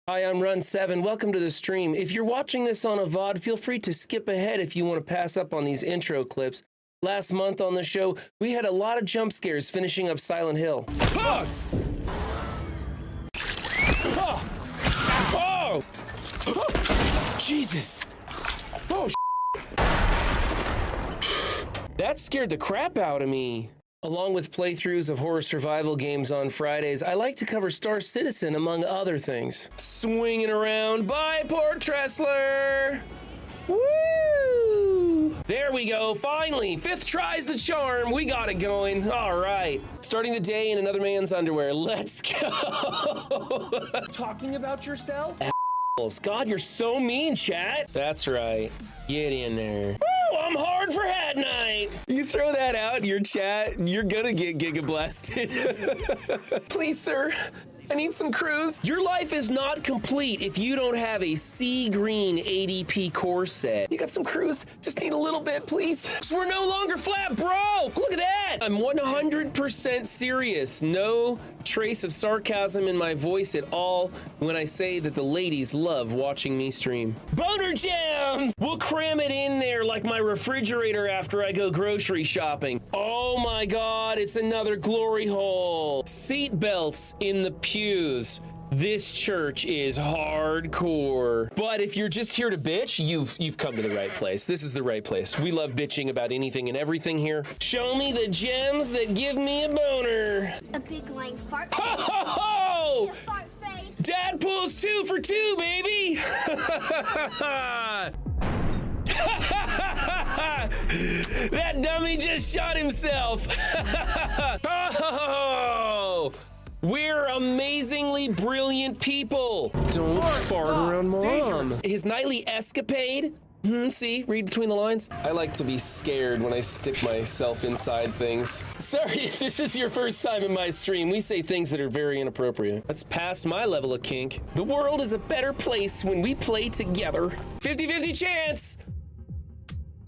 Hi, I'm Run7. Welcome to the stream. If you're watching this on a VOD, feel free to skip ahead if you want to pass up on these intro clips. Last month on the show, we had a lot of jump scares finishing up Silent Hill. Oh! Oh! Oh! Oh! Jesus! Oh, that scared the crap out of me. Along with playthroughs of horror survival games on Fridays, I like to cover Star Citizen among other things. Swinging around. Bye, poor Tressler! Woo! There we go, finally. 5th try's the charm. We got it going. All right. Starting the day in another man's underwear. Let's go. Talking about yourself? God, you're so mean, chat. That's right. Get in there. Woo, I'm hard for hat night. You throw that out in your chat, you're gonna get giga blasted. Please, sir. I need some crews. Your life is not complete if you don't have a sea green ADP core set. You got some crews? Just need a little bit, please. We're no longer flat broke. Look at that. I'm 100% serious. No trace of sarcasm in my voice at all when I say that the ladies love watching me stream. Boner jams! We'll cram it in there like my refrigerator after I go grocery shopping. Oh my God, it's another glory hole. Seat belts in the pews. This church is hardcore. But if you're just here to bitch, you've come to the right place. This is the right place. We love bitching about anything and everything here. Show me the gems that give me a boner. A big lying fart. Ho ho ho! Fart face. Dad pulls 2 for 2, baby. That dummy just shot himself. Oh, we're amazingly brilliant people. Don't fart around Mom. His nightly escapade. See, read between the lines. I like to be scared when I stick myself inside things. Sorry if this is your first time in my stream. We say things that are very inappropriate. That's past my level of kink. The world is a better place when we play together. 50-50 chance.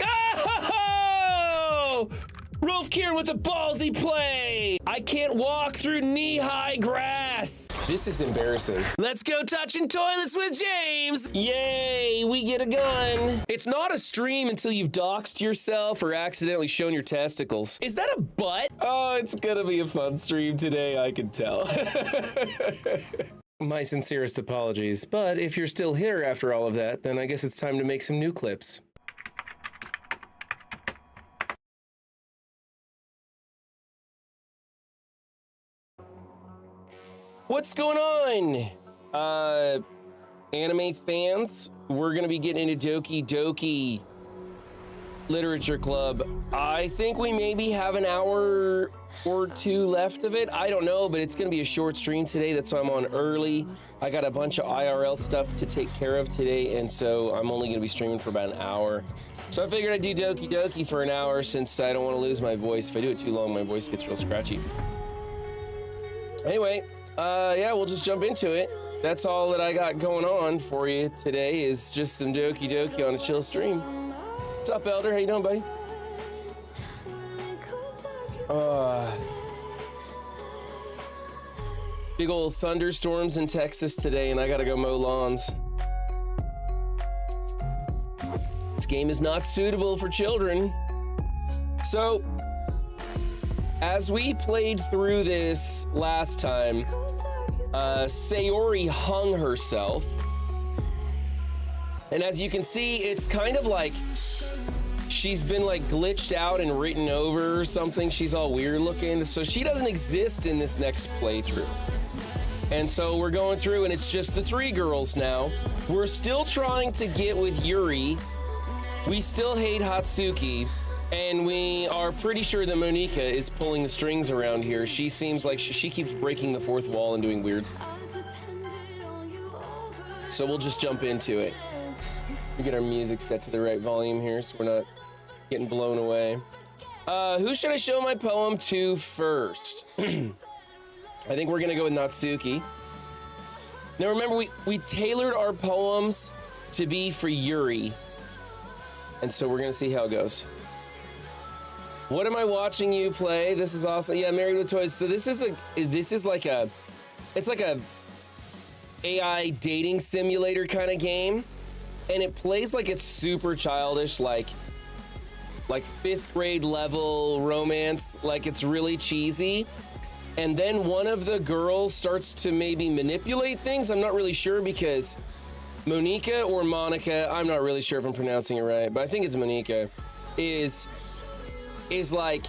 Oh! Rolf Kieran with a ballsy play. I can't walk through knee-high grass. This is embarrassing. Let's go touching toilets with James. Yay, we get a gun. It's not a stream until you've doxed yourself or accidentally shown your testicles. Is that a butt? Oh, it's gonna be a fun stream today, I can tell. My sincerest apologies, but if you're still here after all of that, then I guess it's time to make some new clips. What's going on? Anime fans, we're gonna be getting into Doki Literature Club. I think we maybe have an hour or 2 left of it. I don't know, but it's gonna be a short stream today. That's why I'm on early. I got a bunch of IRL stuff to take care of today, and so I'm only gonna be streaming for about an hour. So I figured I'd do Doki for an hour since I don't wanna lose my voice. If I do it too long, my voice gets real scratchy. Anyway, yeah, we'll just jump into it. That's all that I got going on for you today is just some Doki on a chill stream. What's up, Elder? How you doing, buddy? Big old thunderstorms in Texas today, and I gotta go mow lawns. This game is not suitable for children. So, as we played through this last time, Sayori hung herself. And as you can see, it's kind of like she's been like glitched out and written over or something. She's all weird looking. So she doesn't exist in this next playthrough. And so we're going through and it's just the 3 girls now. We're still trying to get with Yuri. We still hate Hatsuki. And we are pretty sure that Monika is pulling the strings around here. She seems like she keeps breaking the 4th wall and doing weird stuff. So we'll just jump into it. We get our music set to the right volume here so we're not getting blown away. Who should I show my poem to first? I think we're gonna go with Natsuki. Now remember, we tailored our poems to be for Yuri. And so we're gonna see how it goes. What am I watching you play? This is awesome. Yeah, Married with Toys. So this is like a, it's like a AI dating simulator kind of game, and it plays like it's super childish, like 5th grade level romance, like it's really cheesy. And then one of the girls starts to maybe manipulate things. I'm not really sure because Monica or Monica, I'm not really sure if I'm pronouncing it right, but I think it's Monica, is like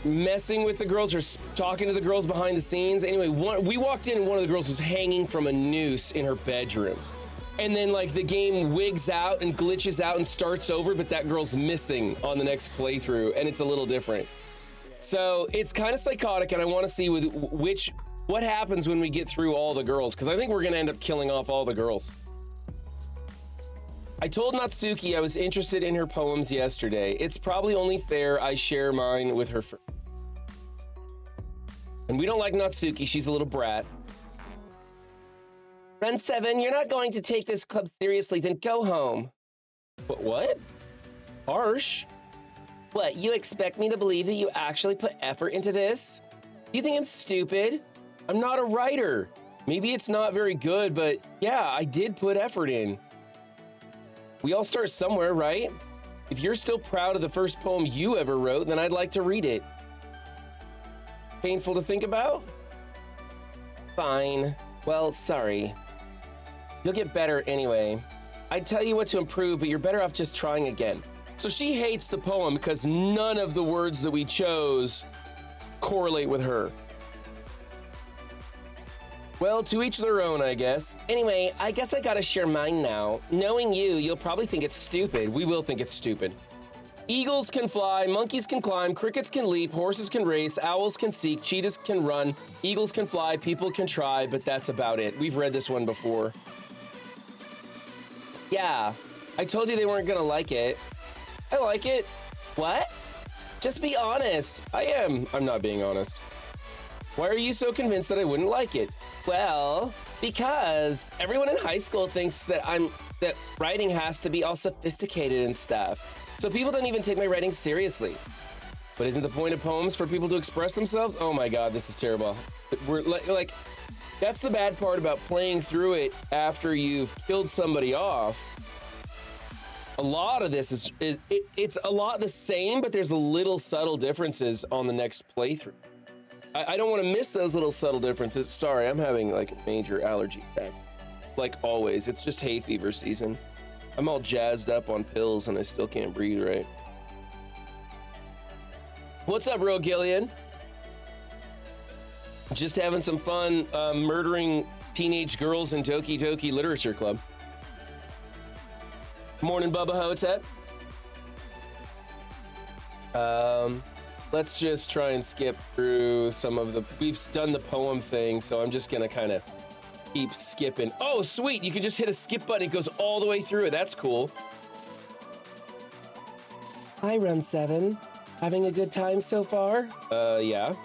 messing with the girls or talking to the girls behind the scenes. Anyway, we walked in and one of the girls was hanging from a noose in her bedroom. And then like the game wigs out and glitches out and starts over, but that girl's missing on the next playthrough and it's a little different. So it's kind of psychotic and I want to see what happens when we get through all the girls, because I think we're going to end up killing off all the girls. I told Natsuki I was interested in her poems yesterday. It's probably only fair I share mine with her. And we don't like Natsuki, she's a little brat. Run 7, you're not going to take this club seriously, then go home. What? Harsh? What, you expect me to believe that you actually put effort into this? You think I'm stupid? I'm not a writer. Maybe it's not very good, but yeah, I did put effort in. We all start somewhere, right? If you're still proud of the first poem you ever wrote, then I'd like to read it. Painful to think about? Fine. Well, sorry. You'll get better anyway. I'd tell you what to improve, but you're better off just trying again. So she hates the poem because none of the words that we chose correlate with her. Well, to each their own, I guess. Anyway, I guess I gotta share mine now. Knowing you, you'll probably think it's stupid. We will think it's stupid. Eagles can fly, monkeys can climb, crickets can leap, horses can race, owls can seek, cheetahs can run, eagles can fly, people can try, but that's about it. We've read this one before. Yeah, I told you they weren't gonna like it. I like it. What? Just be honest. I am. I'm not being honest. Why are you so convinced that I wouldn't like it? Well, because everyone in high school thinks that writing has to be all sophisticated and stuff. So people don't even take my writing seriously. But isn't the point of poems for people to express themselves? Oh my God, this is terrible. We're like that's the bad part about playing through it after you've killed somebody off. A lot of this is it's a lot the same, but there's a little subtle differences on the next playthrough. I don't want to miss those little subtle differences. Sorry, I'm having like a major allergy attack. Like always, it's just hay fever season. I'm all jazzed up on pills and I still can't breathe right. What's up, Rogue Gillian? Just having some fun murdering teenage girls in Doki Literature Club. Morning, Bubba Hotep. Let's just try and skip through some of the... We've done the poem thing, so I'm just gonna kind of keep skipping. Oh, sweet! You can just hit a skip button, it goes all the way through it. That's cool. Hi, Run 7. Having a good time so far? Yeah.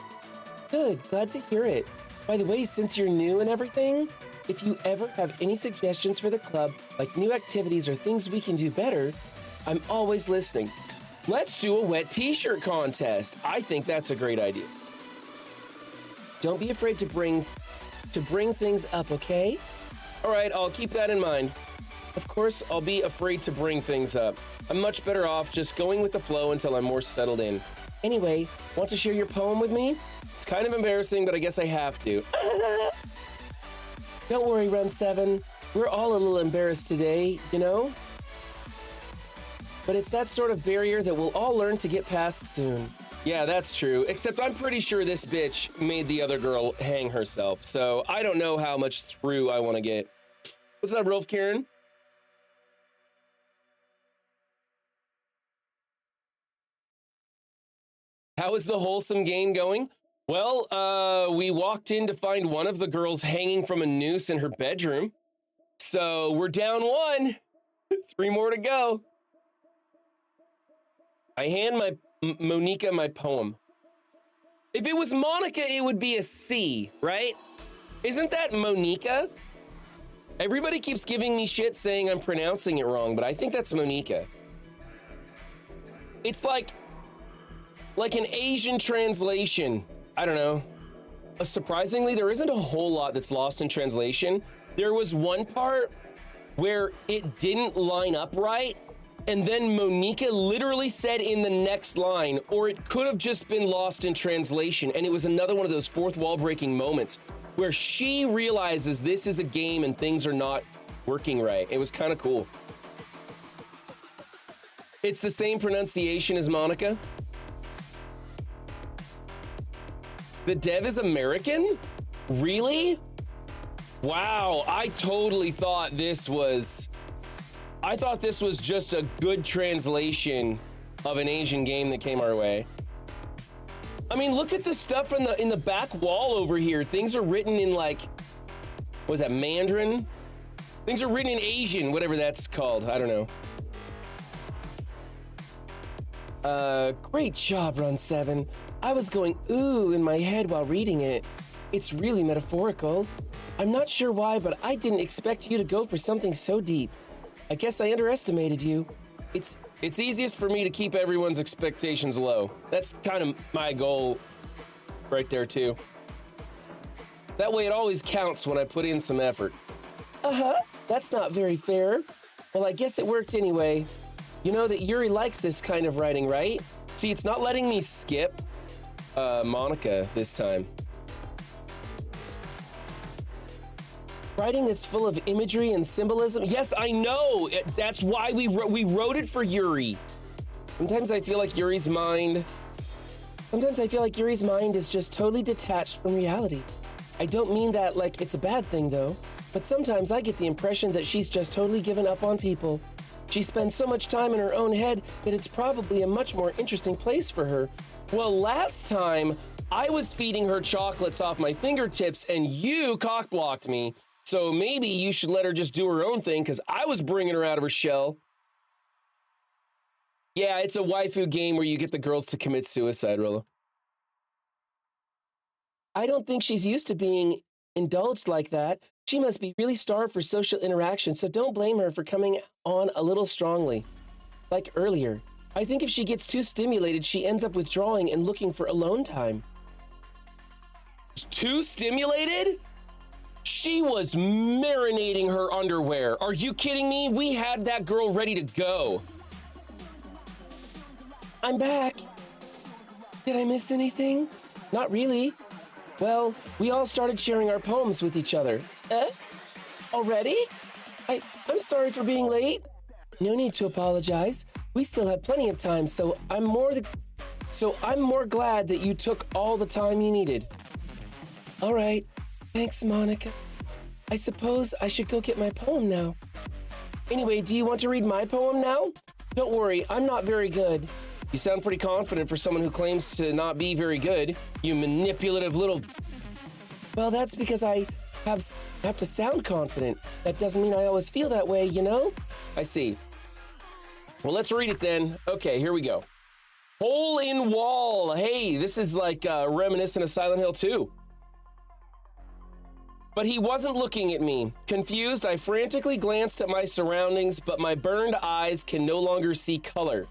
Good, glad to hear it. By the way, since you're new and everything, if you ever have any suggestions for the club, like new activities or things we can do better, I'm always listening. Let's do a wet t-shirt contest. I think that's a great idea. Don't be afraid to bring things up, okay? All right, I'll keep that in mind. Of course, I'll be afraid to bring things up. I'm much better off just going with the flow until I'm more settled in. Anyway, want to share your poem with me? It's kind of embarrassing, but I guess I have to. Don't worry, Run 7. We're all a little embarrassed today, you know? But it's that sort of barrier that we'll all learn to get past soon. Yeah, that's true. Except I'm pretty sure this bitch made the other girl hang herself. So I don't know how much through I want to get. What's up, Rolf Karen? How is the wholesome game going? Well, we walked in to find one of the girls hanging from a noose in her bedroom. So we're down 1. 3 more to go. I hand Monica my poem. If it was Monica, it would be a C, right? Isn't that Monica? Everybody keeps giving me shit saying I'm pronouncing it wrong, but I think that's Monica. It's like an Asian translation. I don't know. Surprisingly, there isn't a whole lot that's lost in translation. There was one part where it didn't line up right, and then Monica literally said in the next line, or it could have just been lost in translation, and it was another one of those fourth wall breaking moments where she realizes this is a game and things are not working right. It was kind of cool. It's the same pronunciation as Monica. The dev is American? Really? Wow, I totally thought this was just a good translation of an Asian game that came our way. I mean, look at the stuff in the back wall over here. Things are written in like, what is that, Mandarin? Things are written in Asian, whatever that's called. I don't know. Great job, Run 7. I was going ooh in my head while reading it. It's really metaphorical. I'm not sure why, but I didn't expect you to go for something so deep. I guess I underestimated you. It's easiest for me to keep everyone's expectations low. That's kind of my goal right there too. That way it always counts when I put in some effort. Uh-huh, that's not very fair. Well, I guess it worked anyway. You know that Yuri likes this kind of writing, right? See, it's not letting me skip Monica this time. Writing that's full of imagery and symbolism. Yes, I know. That's why we wrote it for Yuri. Sometimes I feel like Yuri's mind is just totally detached from reality. I don't mean that like it's a bad thing though, but sometimes I get the impression that she's just totally given up on people. She spends so much time in her own head that it's probably a much more interesting place for her. Well, last time I was feeding her chocolates off my fingertips and you cock-blocked me. So maybe you should let her just do her own thing because I was bringing her out of her shell. Yeah, it's a waifu game where you get the girls to commit suicide, Rolo. I don't think she's used to being indulged like that. She must be really starved for social interaction, so don't blame her for coming on a little strongly. Like earlier, I think if she gets too stimulated, she ends up withdrawing and looking for alone time. Too stimulated? She was marinating her underwear. Are you kidding me? We had that girl ready to go. I'm back. Did I miss anything? Not really. Well, we all started sharing our poems with each other. Already? I'm sorry for being late. No need to apologize. We still have plenty of time, so I'm more glad that you took all the time you needed. All right. Thanks, Monica. I suppose I should go get my poem now. Anyway, do you want to read my poem now? Don't worry, I'm not very good. You sound pretty confident for someone who claims to not be very good. You manipulative little... Well, that's because I have to sound confident. That doesn't mean I always feel that way, you know? I see. Well, let's read it then. Okay, here we go. Hole in wall. Hey, this is like reminiscent of Silent Hill 2. But he wasn't looking at me. Confused, I frantically glanced at my surroundings, but my burned eyes can no longer see color.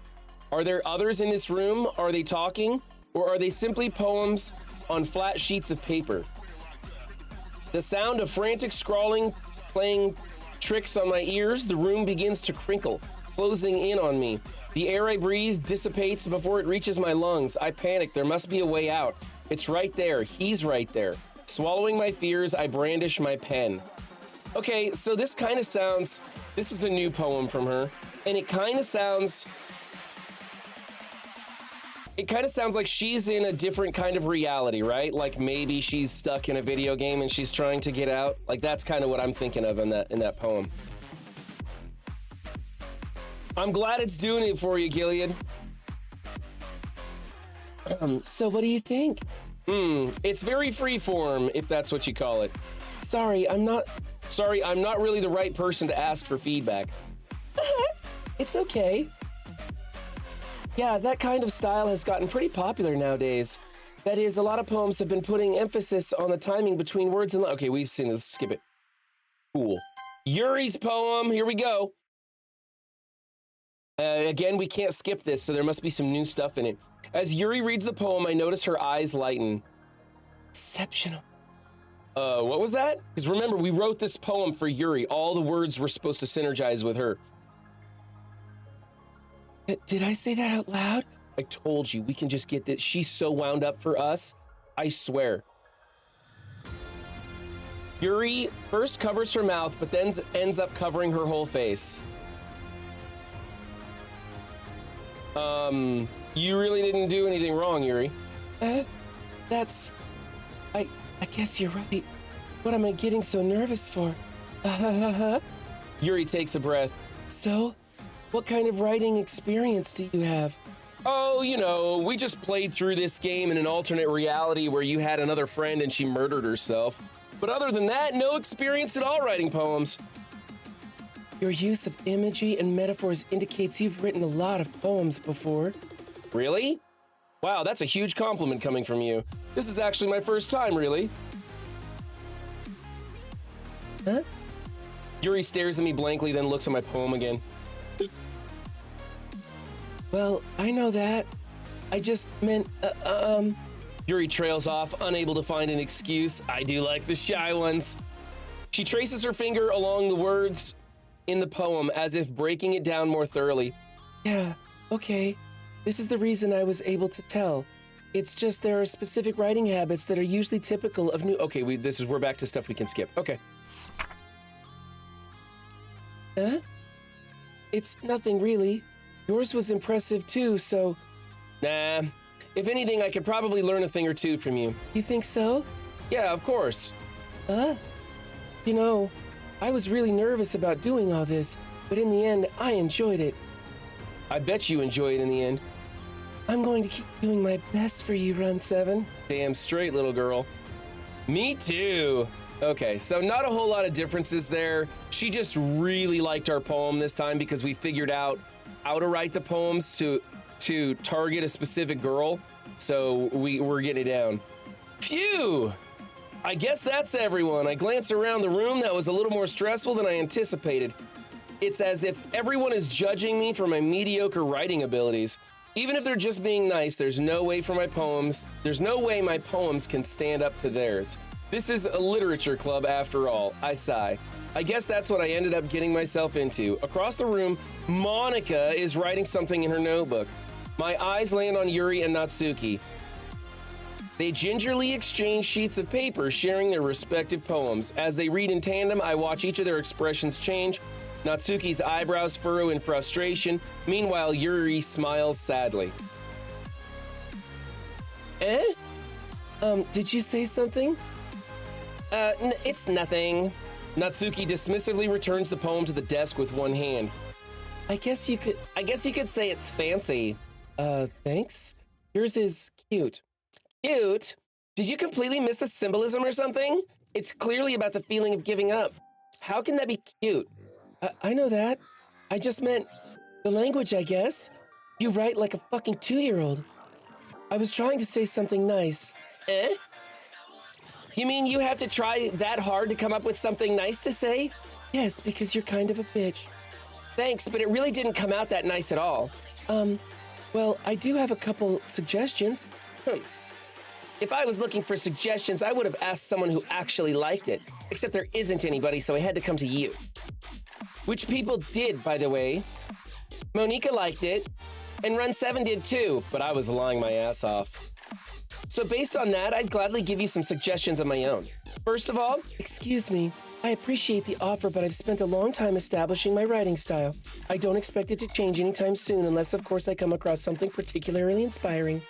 Are there others in this room? Are they talking? Or are they simply poems on flat sheets of paper? The sound of frantic scrawling playing tricks on my ears, the room begins to crinkle, closing in on me. The air I breathe dissipates before it reaches my lungs. I panic. There must be a way out. It's right there. He's right there. Swallowing my fears, I brandish my pen. Okay, so this kind of sounds... This is a new poem from her, and it kind of sounds like she's in a different kind of reality, right? Like maybe she's stuck in a video game and she's trying to get out. Like that's kind of what I'm thinking of in that poem. I'm glad it's doing it for you, Gilead. So what do you think? It's very freeform, if that's what you call it. Sorry, I'm not really the right person to ask for feedback. It's okay. Yeah, that kind of style has gotten pretty popular nowadays. That is, a lot of poems have been putting emphasis on the timing between words and... Okay, we've seen this. Skip it. Cool. Yuri's poem. Here we go. Again, we can't skip this, so there must be some new stuff in it. As Yuri reads the poem, I notice her eyes lighten. Exceptional. What was that? Because remember, we wrote this poem for Yuri. All the words were supposed to synergize with her. Did I say that out loud? I told you, we can just get this. She's so wound up for us. I swear. Yuri first covers her mouth, but then ends up covering her whole face. You really didn't do anything wrong, Yuri. I guess you're right. What am I getting so nervous for? Yuri takes a breath. So, what kind of writing experience do you have? Oh, you know, we just played through this game in an alternate reality where you had another friend and she murdered herself. But other than that, no experience at all writing poems. Your use of imagery and metaphors indicates you've written a lot of poems before. Really? Wow, that's a huge compliment coming from you. This is actually my first time, really. Huh? Yuri stares at me blankly, then looks at my poem again. Well, I know that. I just meant, Yuri trails off, unable to find an excuse. I do like the shy ones. She traces her finger along the words in the poem as if breaking it down more thoroughly. Yeah, okay. This is the reason I was able to tell. It's just there are specific writing habits that are usually typical of new... Okay, we're back to stuff we can skip. Okay. Huh? It's nothing really. Yours was impressive too, so... Nah. If anything, I could probably learn a thing or two from you. You think so? Yeah, of course. You know, I was really nervous about doing all this, but in the end, I enjoyed it. I bet you enjoy it in the end. I'm going to keep doing my best for you, Run 7. Damn straight, little girl. Me too. Okay, so not a whole lot of differences there. She just really liked our poem this time because we figured out how to write the poems to target a specific girl. So we're getting it down. Phew! I guess that's everyone. I glance around the room. That was a little more stressful than I anticipated. It's as if everyone is judging me for my mediocre writing abilities. Even if they're just being nice, there's no way my poems can stand up to theirs. This is a literature club after all. I sigh. I guess that's what I ended up getting myself into. Across the room, Monica is writing something in her notebook. My eyes land on Yuri and Natsuki. They gingerly exchange sheets of paper, sharing their respective poems. As they read in tandem, I watch each of their expressions change. Natsuki's eyebrows furrow in frustration. Meanwhile, Yuri smiles sadly. Did you say something? It's nothing. Natsuki dismissively returns the poem to the desk with one hand. I guess you could say it's fancy. Thanks. Yours is cute. Cute? Did you completely miss the symbolism or something? It's clearly about the feeling of giving up. How can that be cute? I know that. I just meant the language, I guess. You write like a fucking 2-year-old. I was trying to say something nice. You mean you had to try that hard to come up with something nice to say? Yes, because you're kind of a bitch. Thanks, but it really didn't come out that nice at all. Well, I do have a couple suggestions. If I was looking for suggestions, I would have asked someone who actually liked it. Except there isn't anybody, so I had to come to you. Which people did, by the way. Monica liked it, and Run 7 did too, but I was lying my ass off. So based on that, I'd gladly give you some suggestions of my own. First of all, excuse me, I appreciate the offer, but I've spent a long time establishing my writing style. I don't expect it to change anytime soon unless, of course, I come across something particularly inspiring.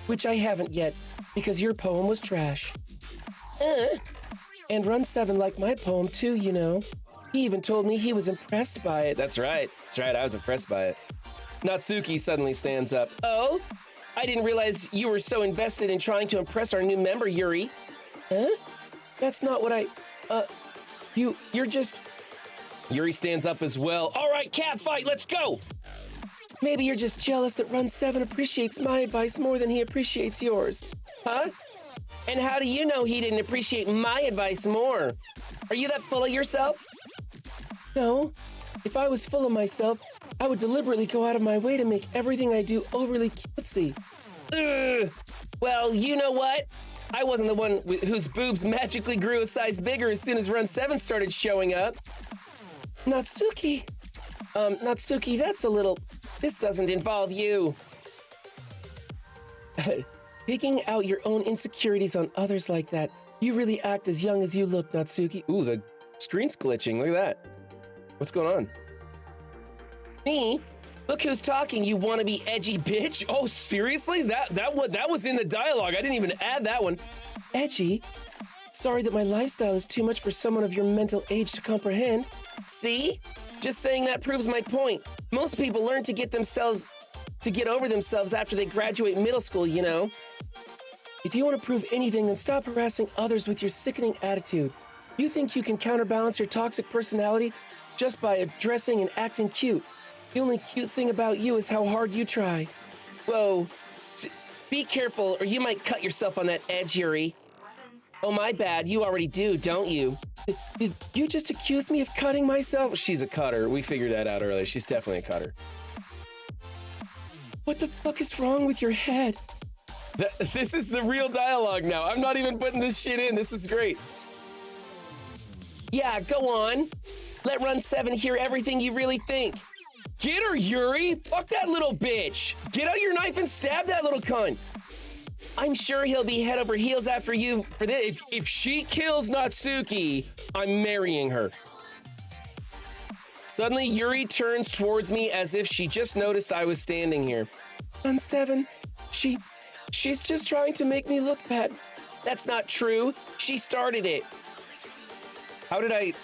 Which I haven't yet, because your poem was trash. And Run 7 liked my poem too, you know. He even told me he was impressed by it. That's right, I was impressed by it. Natsuki suddenly stands up. Oh? I didn't realize you were so invested in trying to impress our new member, Yuri. Huh? That's not what you're just... Yuri stands up as well. All right, cat fight, let's go! Maybe you're just jealous that Run 7 appreciates my advice more than he appreciates yours. Huh? And how do you know he didn't appreciate my advice more? Are you that full of yourself? No. If I was full of myself, I would deliberately go out of my way to make everything I do overly cutesy. Ugh. Well, you know what? I wasn't the one whose boobs magically grew a size bigger as soon as Run 7 started showing up. Natsuki. Natsuki, that's a little... This doesn't involve you. Picking out your own insecurities on others like that. You really act as young as you look, Natsuki. Ooh, the screen's glitching. Look at that. What's going on? Me? Look who's talking, you wannabe edgy bitch. Oh, seriously? That was in the dialogue. I didn't even add that one. Edgy? Sorry that my lifestyle is too much for someone of your mental age to comprehend. See? Just saying that proves my point. Most people learn to get over themselves after they graduate middle school, you know. If you want to prove anything, then stop harassing others with your sickening attitude. You think you can counterbalance your toxic personality just by dressing and acting cute. The only cute thing about you is how hard you try. Whoa. Be careful or you might cut yourself on that edge, Yuri. Oh, my bad. You already do, don't you? Did you just accuse me of cutting myself? She's a cutter. We figured that out earlier. She's definitely a cutter. What the fuck is wrong with your head? This is the real dialogue now. I'm not even putting this shit in. This is great. Yeah, go on. Let Run 7 hear everything you really think. Get her, Yuri! Fuck that little bitch! Get out your knife and stab that little cunt! I'm sure he'll be head over heels after you for this. If she kills Natsuki, I'm marrying her. Suddenly, Yuri turns towards me as if she just noticed I was standing here. Run 7, she's just trying to make me look bad. That's not true. She started it. How did I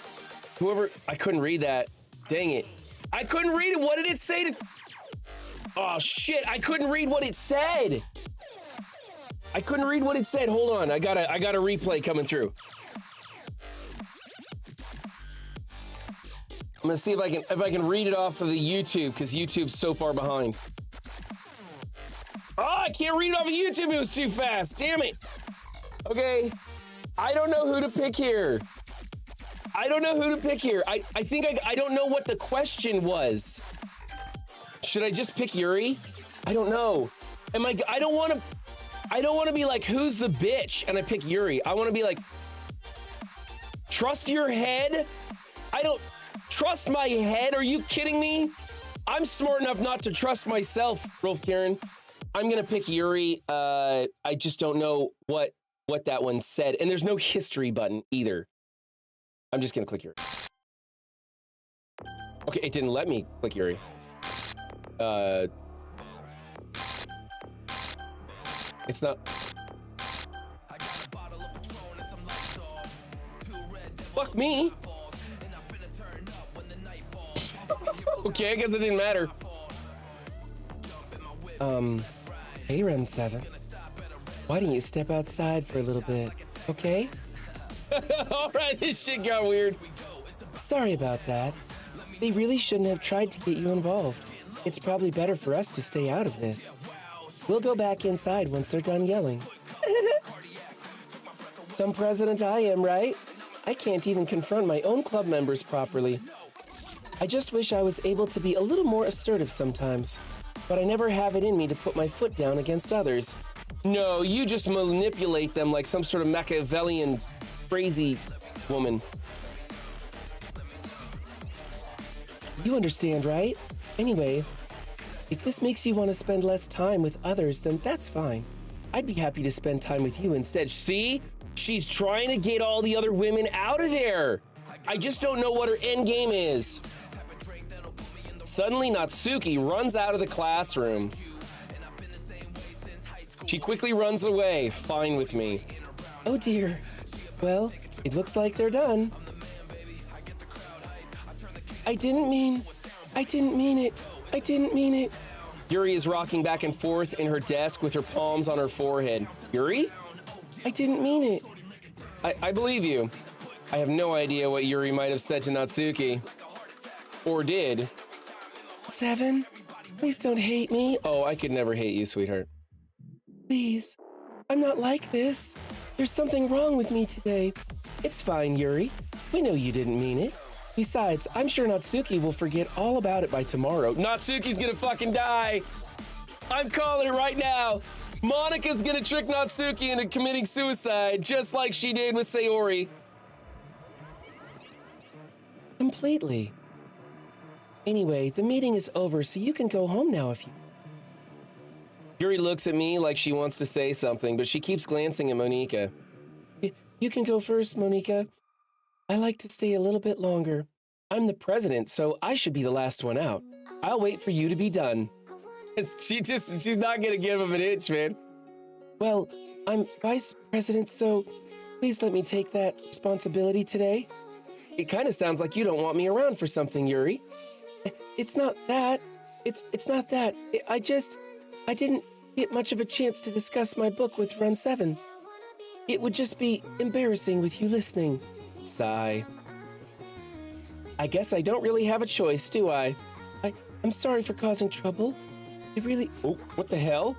couldn't read that. Dang it. I couldn't read it. What did it say to... Oh, shit. I couldn't read what it said. I couldn't read what it said. Hold on. I got a replay coming through. I'm gonna see if I can read it off of the YouTube, because YouTube's so far behind. Oh, I can't read it off of YouTube. It was too fast. Damn it. Okay. I don't know who to pick here. I don't know what the question was. Should I just pick Yuri? I don't know. I don't want to be like, who's the bitch? And I pick Yuri. I want to be like, trust your head? I don't trust my head. Are you kidding me? I'm smart enough not to trust myself, Rolf Karen. I'm going to pick Yuri. I just don't know what that one said. And there's no history button either. I'm just gonna click Yuri. Okay, it didn't let me click Yuri. It's not. Fuck me. Okay, I guess it didn't matter. Hey, Run 7. Why don't you step outside for a little bit, okay? All right, this shit got weird. Sorry about that. They really shouldn't have tried to get you involved. It's probably better for us to stay out of this. We'll go back inside once they're done yelling. Some president I am, right? I can't even confront my own club members properly. I just wish I was able to be a little more assertive sometimes, but I never have it in me to put my foot down against others. No, you just manipulate them like some sort of Machiavellian crazy woman. You understand, right? Anyway, if this makes you want to spend less time with others, then that's fine. I'd be happy to spend time with you instead. See? She's trying to get all the other women out of there. I just don't know what her end game is. Suddenly, Natsuki runs out of the classroom. She quickly runs away, fine with me. Oh dear. Well, it looks like they're done. I didn't mean it. Yuri is rocking back and forth in her desk with her palms on her forehead. Yuri? I didn't mean it. I believe you. I have no idea what Yuri might have said to Natsuki. Or did. 7, please don't hate me. Oh, I could never hate you, sweetheart. Please. I'm not like this. There's something wrong with me today. It's fine, Yuri. We know you didn't mean it. Besides, I'm sure Natsuki will forget all about it by tomorrow. Natsuki's gonna fucking die. I'm calling it right now. Monika's gonna trick Natsuki into committing suicide, just like she did with Sayori. Completely. Anyway, the meeting is over, so you can go home now if you... Yuri looks at me like she wants to say something, but she keeps glancing at Monika. You can go first, Monika. I like to stay a little bit longer. I'm the president, so I should be the last one out. I'll wait for you to be done. She's not gonna give him an inch, man. Well, I'm vice president, so please let me take that responsibility today. It kind of sounds like you don't want me around for something, Yuri. It's not that. It's not that. I didn't get much of a chance to discuss my book with Run 7. It would just be embarrassing with you listening. Sigh. I guess I don't really have a choice, do I? I'm sorry for causing trouble. It really... Oh, what the hell?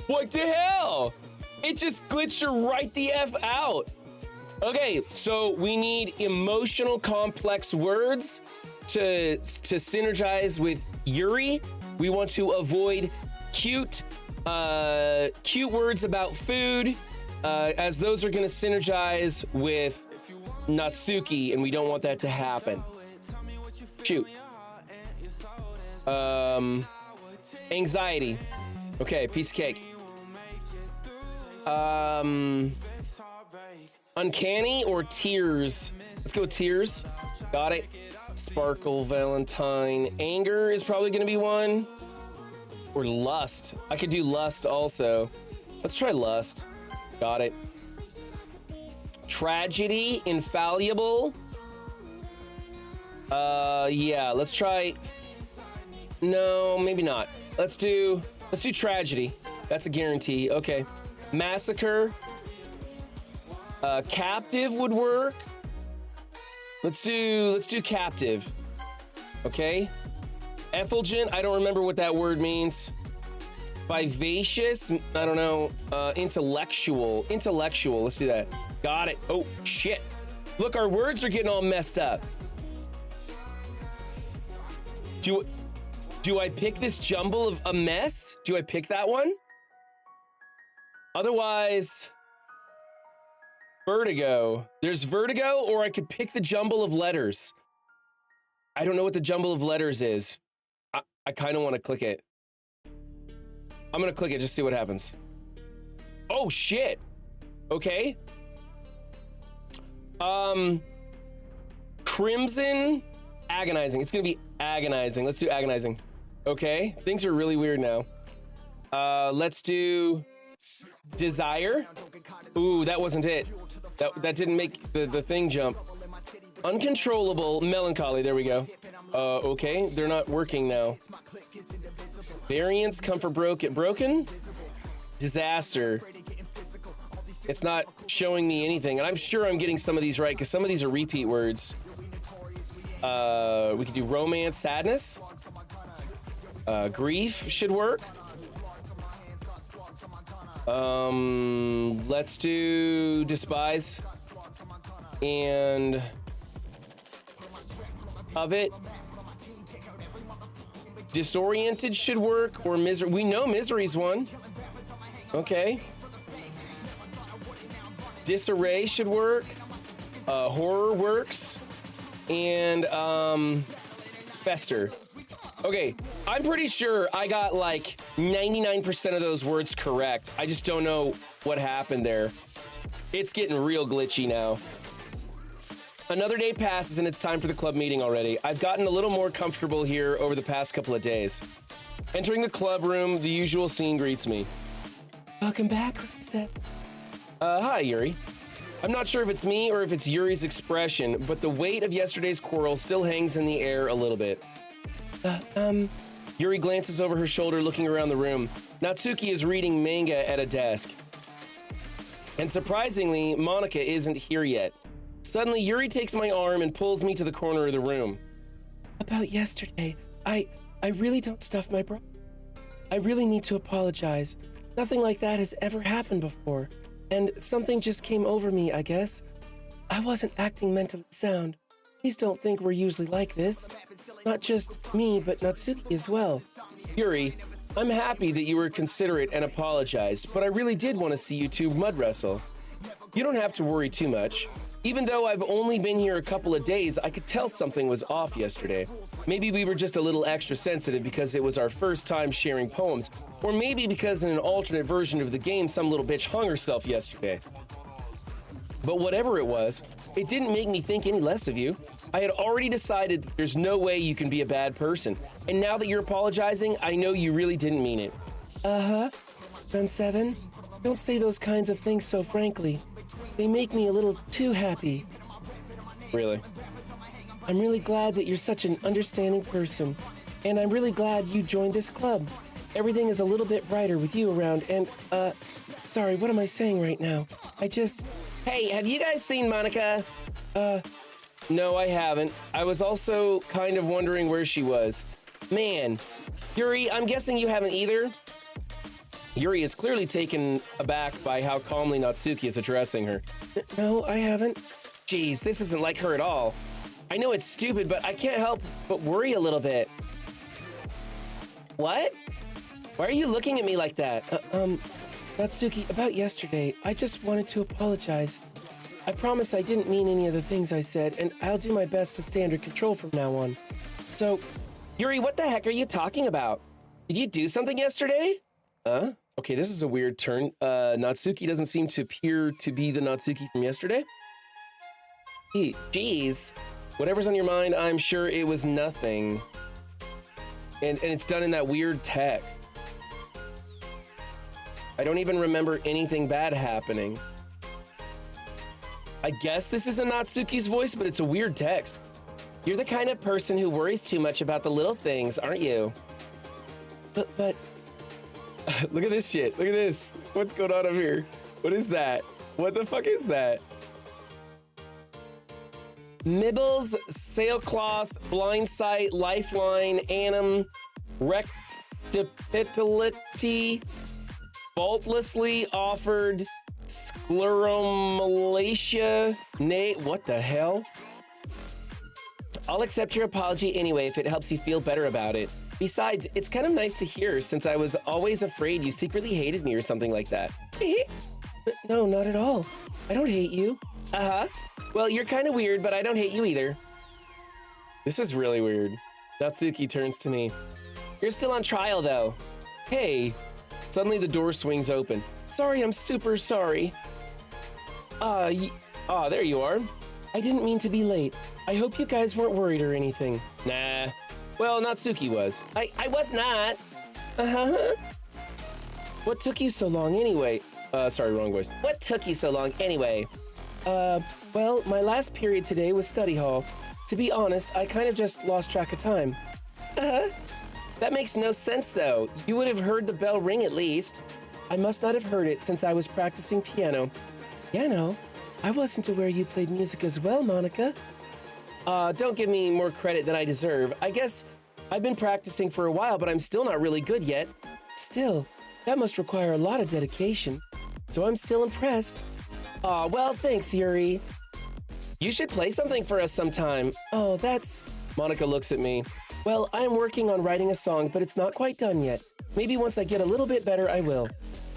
What the hell? It just glitched her right the F out. Okay, so we need emotional complex words to synergize with Yuri. We want to avoid cute words about food, as those are gonna synergize with Natsuki, and we don't want that to happen. Shoot. Anxiety. Okay, piece of cake. Uncanny or tears? Let's go tears. Got it. Sparkle, Valentine. Anger is probably gonna be one. Or lust. I could do lust also. Let's try lust. Got it. Tragedy, infallible. Yeah, let's try. No, maybe not. Let's do tragedy. That's a guarantee. Okay. Massacre. Captive would work. Let's do captive. Okay. Effulgent, I don't remember what that word means. Vivacious, I don't know. Intellectual, let's do that. Got it. Oh, shit. Look, our words are getting all messed up. Do I pick this jumble of a mess? Do I pick that one? Otherwise, vertigo. There's vertigo, or I could pick the jumble of letters. I don't know what the jumble of letters is. I kind of want to click it. I'm gonna click it, just see what happens. Oh, shit. Okay. Crimson, agonizing. It's gonna be agonizing. Let's do agonizing. Okay, things are really weird now. Let's do desire. Ooh, that wasn't it. That didn't make the thing jump. Uncontrollable, melancholy, there we go. Okay, they're not working now. Variance, comfort, broken. Disaster. It's not showing me anything, and I'm sure I'm getting some of these right, because some of these are repeat words. We could do romance, sadness. Grief should work. Let's do despise. And of it. Disoriented should work, or misery. We know misery's one. Okay. Disarray should work. Horror works. And fester. Okay, I'm pretty sure I got like 99% of those words correct. I just don't know what happened there. It's getting real glitchy now. Another day passes and it's time for the club meeting already. I've gotten a little more comfortable here over the past couple of days. Entering the club room, the usual scene greets me. Welcome back, Reset. Hi, Yuri. I'm not sure if it's me or if it's Yuri's expression, but the weight of yesterday's quarrel still hangs in the air a little bit. Yuri glances over her shoulder, looking around the room. Natsuki is reading manga at a desk. And surprisingly, Monika isn't here yet. Suddenly, Yuri takes my arm and pulls me to the corner of the room. About yesterday, I really don't stuff my bra. I really need to apologize. Nothing like that has ever happened before. And something just came over me, I guess. I wasn't acting mentally sound. Please don't think we're usually like this. Not just me, but Natsuki as well. Yuri, I'm happy that you were considerate and apologized, but I really did want to see you two mud wrestle. You don't have to worry too much. Even though I've only been here a couple of days, I could tell something was off yesterday. Maybe we were just a little extra sensitive because it was our first time sharing poems, or maybe because in an alternate version of the game, some little bitch hung herself yesterday. But whatever it was, it didn't make me think any less of you. I had already decided that there's no way you can be a bad person. And now that you're apologizing, I know you really didn't mean it. Run 7, don't say those kinds of things so frankly. They make me a little too happy. Really? I'm really glad that you're such an understanding person. And I'm really glad you joined this club. Everything is a little bit brighter with you around and, sorry, what am I saying right now? Hey, have you guys seen Monica? No, I haven't. I was also kind of wondering where she was. Man, Yuri, I'm guessing you haven't either? Yuri is clearly taken aback by how calmly Natsuki is addressing her. No, I haven't. Jeez, this isn't like her at all. I know it's stupid, but I can't help but worry a little bit. What? Why are you looking at me like that? Natsuki, about yesterday, I just wanted to apologize. I promise I didn't mean any of the things I said, and I'll do my best to stay under control from now on. So, Yuri, what the heck are you talking about? Did you do something yesterday? Okay, this is a weird turn. Natsuki doesn't seem to appear to be the Natsuki from yesterday. Geez. Whatever's on your mind, I'm sure it was nothing. And it's done in that weird text. I don't even remember anything bad happening. I guess this isn't Natsuki's voice, but it's a weird text. You're the kind of person who worries too much about the little things, aren't you? But look at this shit. Look at this. What's going on up here? What is that? What the fuck is that? Nibbles, sailcloth, blindsight, lifeline, anim, rectipitability, faultlessly offered, scleromalacia, what the hell? I'll accept your apology anyway if it helps you feel better about it. Besides, it's kind of nice to hear since I was always afraid you secretly hated me or something like that. No, not at all. I don't hate you. Well, you're kind of weird, but I don't hate you either. This is really weird. Natsuki turns to me. You're still on trial, though. Hey. Suddenly the door swings open. Sorry, I'm super sorry. There you are. I didn't mean to be late. I hope you guys weren't worried or anything. Nah. Well, Natsuki was. I was not. What took you so long anyway? Sorry, wrong voice. What took you so long anyway? Well, my last period today was study hall. To be honest, I kind of just lost track of time. That makes no sense, though. You would have heard the bell ring at least. I must not have heard it since I was practicing piano. Piano? I wasn't aware you played music as well, Monica. Don't give me more credit than I deserve. I guess I've been practicing for a while, but I'm still not really good yet. Still, that must require a lot of dedication. So I'm still impressed. Aw, well, thanks, Yuri. You should play something for us sometime. Oh, that's... Monica looks at me. Well, I'm working on writing a song, but it's not quite done yet. Maybe once I get a little bit better, I will.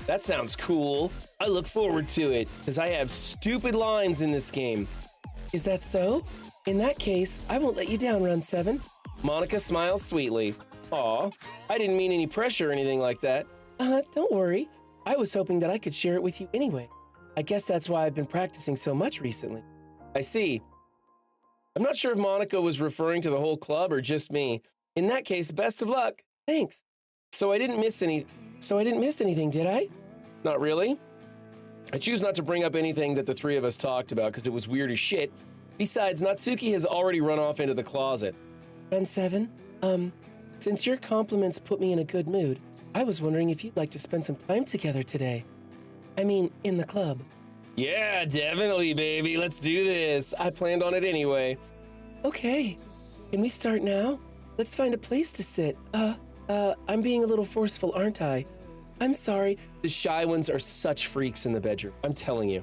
That sounds cool. I look forward to it, because I have stupid lines in this game. Is that so? In that case, I won't let you down, Run 7. Monica smiles sweetly. Aw, I didn't mean any pressure or anything like that. Don't worry. I was hoping that I could share it with you anyway. I guess that's why I've been practicing so much recently. I see. I'm not sure if Monica was referring to the whole club or just me. In that case, best of luck. Thanks. So I didn't miss anything, did I? Not really. I choose not to bring up anything that the three of us talked about because it was weird as shit. Besides, Natsuki has already run off into the closet. Run 7, since your compliments put me in a good mood, I was wondering if you'd like to spend some time together today. I mean, in the club. Yeah, definitely, baby. Let's do this. I planned on it anyway. Okay. Can we start now? Let's find a place to sit. I'm being a little forceful, aren't I? I'm sorry. The shy ones are such freaks in the bedroom. I'm telling you.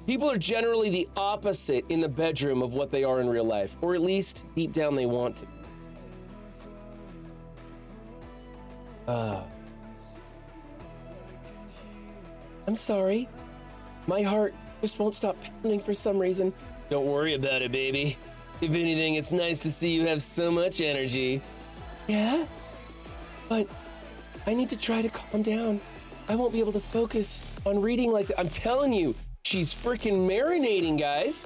People are generally the opposite in the bedroom of what they are in real life, or at least deep down they want to. I'm sorry. My heart just won't stop pounding for some reason. Don't worry about it, baby. If anything, it's nice to see you have so much energy. Yeah? But I need to try to calm down. I won't be able to focus on reading like that. I'm telling you, she's freaking marinating, guys.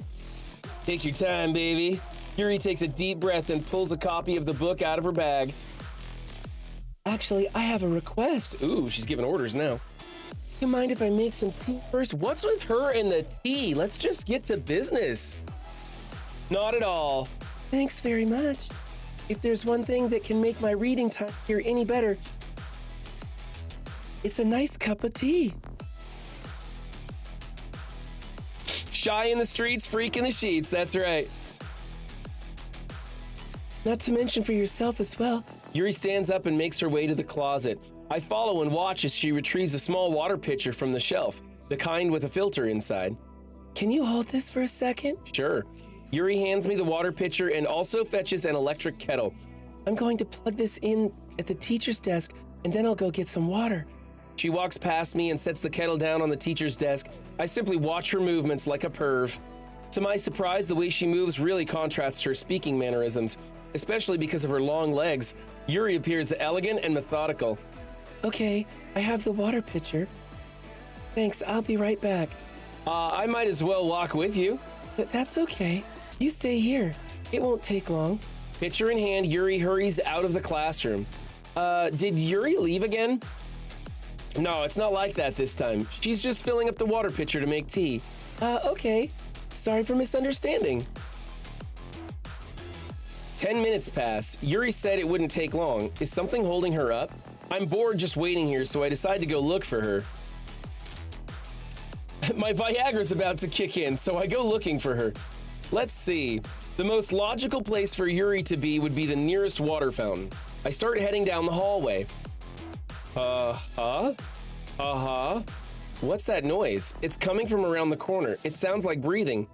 Take your time, baby. Yuri takes a deep breath and pulls a copy of the book out of her bag. Actually, I have a request. Ooh, she's giving orders now. You mind if I make some tea first? What's with her and the tea? Let's just get to business. Not at all. Thanks very much. If there's one thing that can make my reading time here any better, it's a nice cup of tea. Shy in the streets, freak in the sheets. That's right. Not to mention for yourself as well. Yuri stands up and makes her way to the closet. I follow and watch as she retrieves a small water pitcher from the shelf, the kind with a filter inside. Can you hold this for a second? Sure. Yuri hands me the water pitcher and also fetches an electric kettle. I'm going to plug this in at the teacher's desk and then I'll go get some water. She walks past me and sets the kettle down on the teacher's desk. I simply watch her movements like a perv. To my surprise, the way she moves really contrasts her speaking mannerisms, especially because of her long legs. Yuri appears elegant and methodical. Okay, I have the water pitcher. Thanks, I'll be right back. I might as well walk with you. That's okay. You stay here. It won't take long. Pitcher in hand, Yuri hurries out of the classroom. Did Yuri leave again? No, it's not like that this time. She's just filling up the water pitcher to make tea. Okay. Sorry for misunderstanding. 10 minutes pass. Yuri said it wouldn't take long. Is something holding her up? I'm bored just waiting here, so I decide to go look for her. My Viagra's about to kick in, so I go looking for her. Let's see. The most logical place for Yuri to be would be the nearest water fountain. I start heading down the hallway. What's that noise? It's coming from around the corner. It sounds like breathing.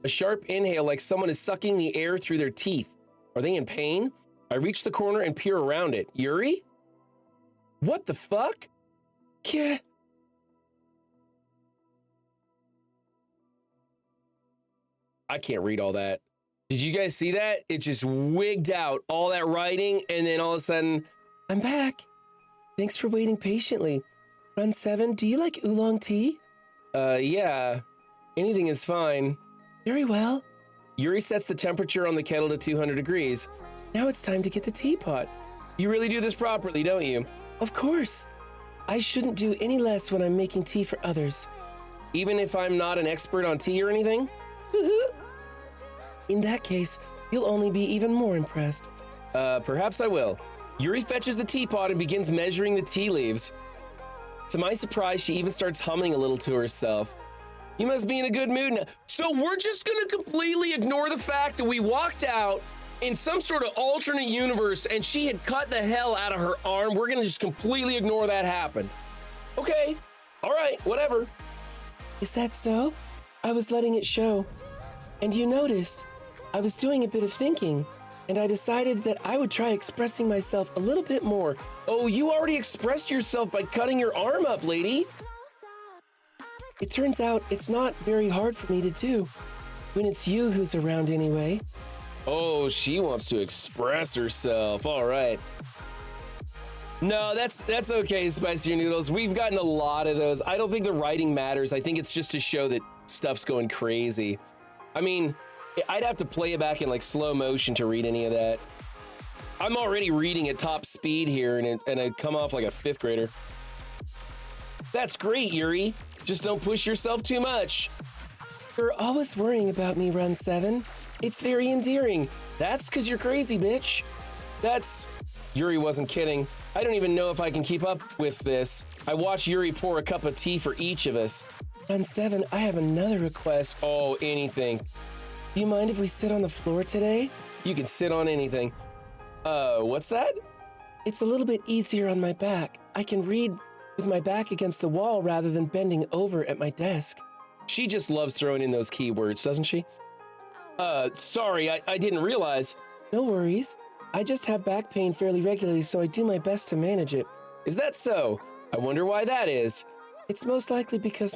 A sharp inhale like someone is sucking the air through their teeth. Are they in pain? I reach the corner and peer around it. Yuri? What the fuck? Yeah. I can't read all that. Did you guys see that? It just wigged out all that writing and then all of a sudden, I'm back. Thanks for waiting patiently. Run 7, do you like oolong tea? Yeah. Anything is fine. Very well. Yuri sets the temperature on the kettle to 200 degrees. Now it's time to get the teapot. You really do this properly, don't you? Of course. I shouldn't do any less when I'm making tea for others. Even if I'm not an expert on tea or anything? In that case, you'll only be even more impressed. Perhaps I will. Yuri fetches the teapot and begins measuring the tea leaves. To my surprise, she even starts humming a little to herself. You must be in a good mood now. So we're just gonna completely ignore the fact that we walked out in some sort of alternate universe and she had cut the hell out of her arm. We're gonna just completely ignore that happened. Okay, all right, whatever. Is that so? I was letting it show. And you noticed, I was doing a bit of thinking, and I decided that I would try expressing myself a little bit more. Oh, you already expressed yourself by cutting your arm up, lady. It turns out it's not very hard for me to do, when it's you who's around anyway. Oh, she wants to express herself. All right. No, that's okay, Spicy Noodles. We've gotten a lot of those. I don't think the writing matters. I think it's just to show that stuff's going crazy. I mean, I'd have to play it back in like slow motion to read any of that. I'm already reading at top speed here and I come off like a 5th grader. That's great, Yuri. Just don't push yourself too much. You're always worrying about me, Run 7. It's very endearing. That's because you're crazy, bitch. Yuri wasn't kidding. I don't even know if I can keep up with this. I watch Yuri pour a cup of tea for each of us. Run 7, I have another request. Oh, anything. Do you mind if we sit on the floor today? You can sit on anything. What's that? It's a little bit easier on my back. I can read with my back against the wall rather than bending over at my desk. She just loves throwing in those keywords, doesn't she? Sorry, I didn't realize. No worries. I just have back pain fairly regularly, so I do my best to manage it. Is that so? I wonder why that is. It's most likely because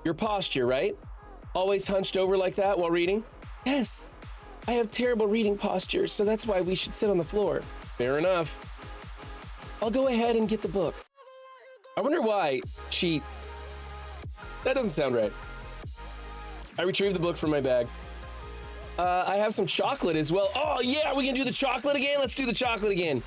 your posture, right? Always hunched over like that while reading? Yes. I have terrible reading posture, so that's why we should sit on the floor. Fair enough. I'll go ahead and get the book. I wonder why that doesn't sound right. I retrieved the book from my bag. I have some chocolate as well. Oh yeah, we can do the chocolate again? Let's do the chocolate again.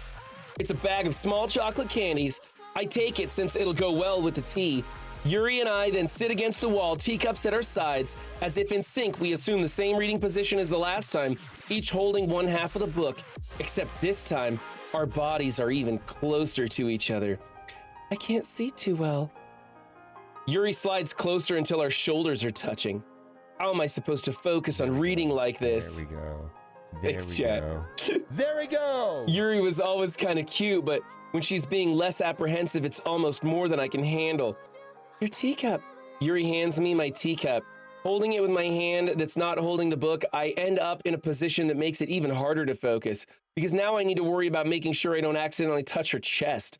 It's a bag of small chocolate candies. I take it since it'll go well with the tea. Yuri and I then sit against the wall, teacups at our sides. As if in sync, we assume the same reading position as the last time, each holding one half of the book. Except this time, our bodies are even closer to each other. I can't see too well. Yuri slides closer until our shoulders are touching. How am I supposed to focus on reading like this? There we go. Thanks, chat. There we go. Yuri was always kind of cute, but when she's being less apprehensive, it's almost more than I can handle. Your teacup. Yuri hands me my teacup. Holding it with my hand that's not holding the book, I end up in a position that makes it even harder to focus, because now I need to worry about making sure I don't accidentally touch her chest.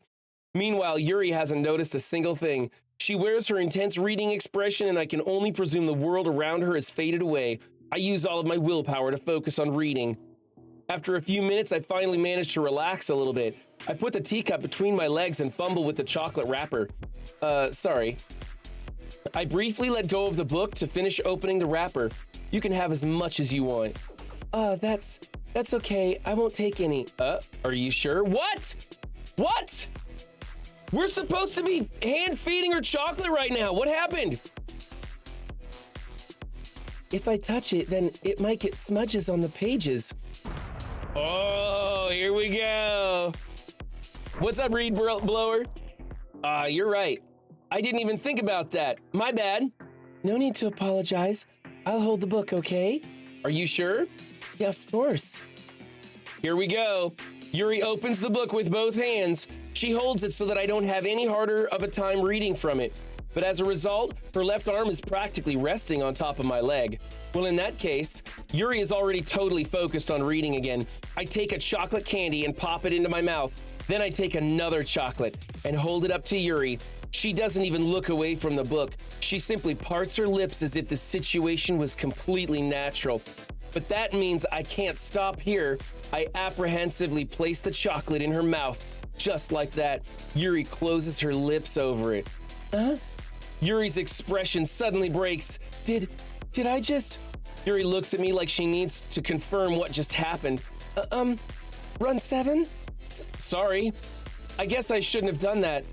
Meanwhile, Yuri hasn't noticed a single thing. She wears her intense reading expression, and I can only presume the world around her has faded away. I use all of my willpower to focus on reading. After a few minutes, I finally manage to relax a little bit. I put the teacup between my legs and fumble with the chocolate wrapper. Sorry. I briefly let go of the book to finish opening the wrapper. You can have as much as you want. That's okay. I won't take any. Are you sure? What? What? We're supposed to be hand feeding her chocolate right now. What happened? If I touch it, then it might get smudges on the pages. Oh, here we go. What's up, read blower? You're right. I didn't even think about that. My bad. No need to apologize. I'll hold the book, okay? Are you sure? Yeah, of course. Here we go. Yuri opens the book with both hands. She holds it so that I don't have any harder of a time reading from it. But as a result, her left arm is practically resting on top of my leg. Well, in that case, Yuri is already totally focused on reading again. I take a chocolate candy and pop it into my mouth. Then I take another chocolate and hold it up to Yuri. She doesn't even look away from the book. She simply parts her lips as if the situation was completely natural. But that means I can't stop here. I apprehensively place the chocolate in her mouth. Just like that, Yuri closes her lips over it. Yuri's expression suddenly breaks. Did I just... Yuri looks at me like she needs to confirm what just happened. Run 7? Sorry. I guess I shouldn't have done that.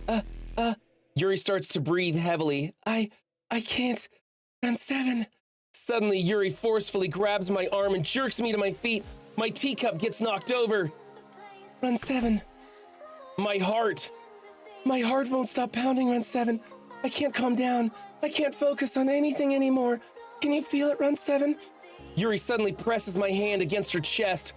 Yuri starts to breathe heavily. I can't. Run 7. Suddenly, Yuri forcefully grabs my arm and jerks me to my feet. My teacup gets knocked over. Run 7. My heart won't stop pounding, Run 7. I can't calm down. I can't focus on anything anymore. Can you feel it, Run 7? Yuri suddenly presses my hand against her chest.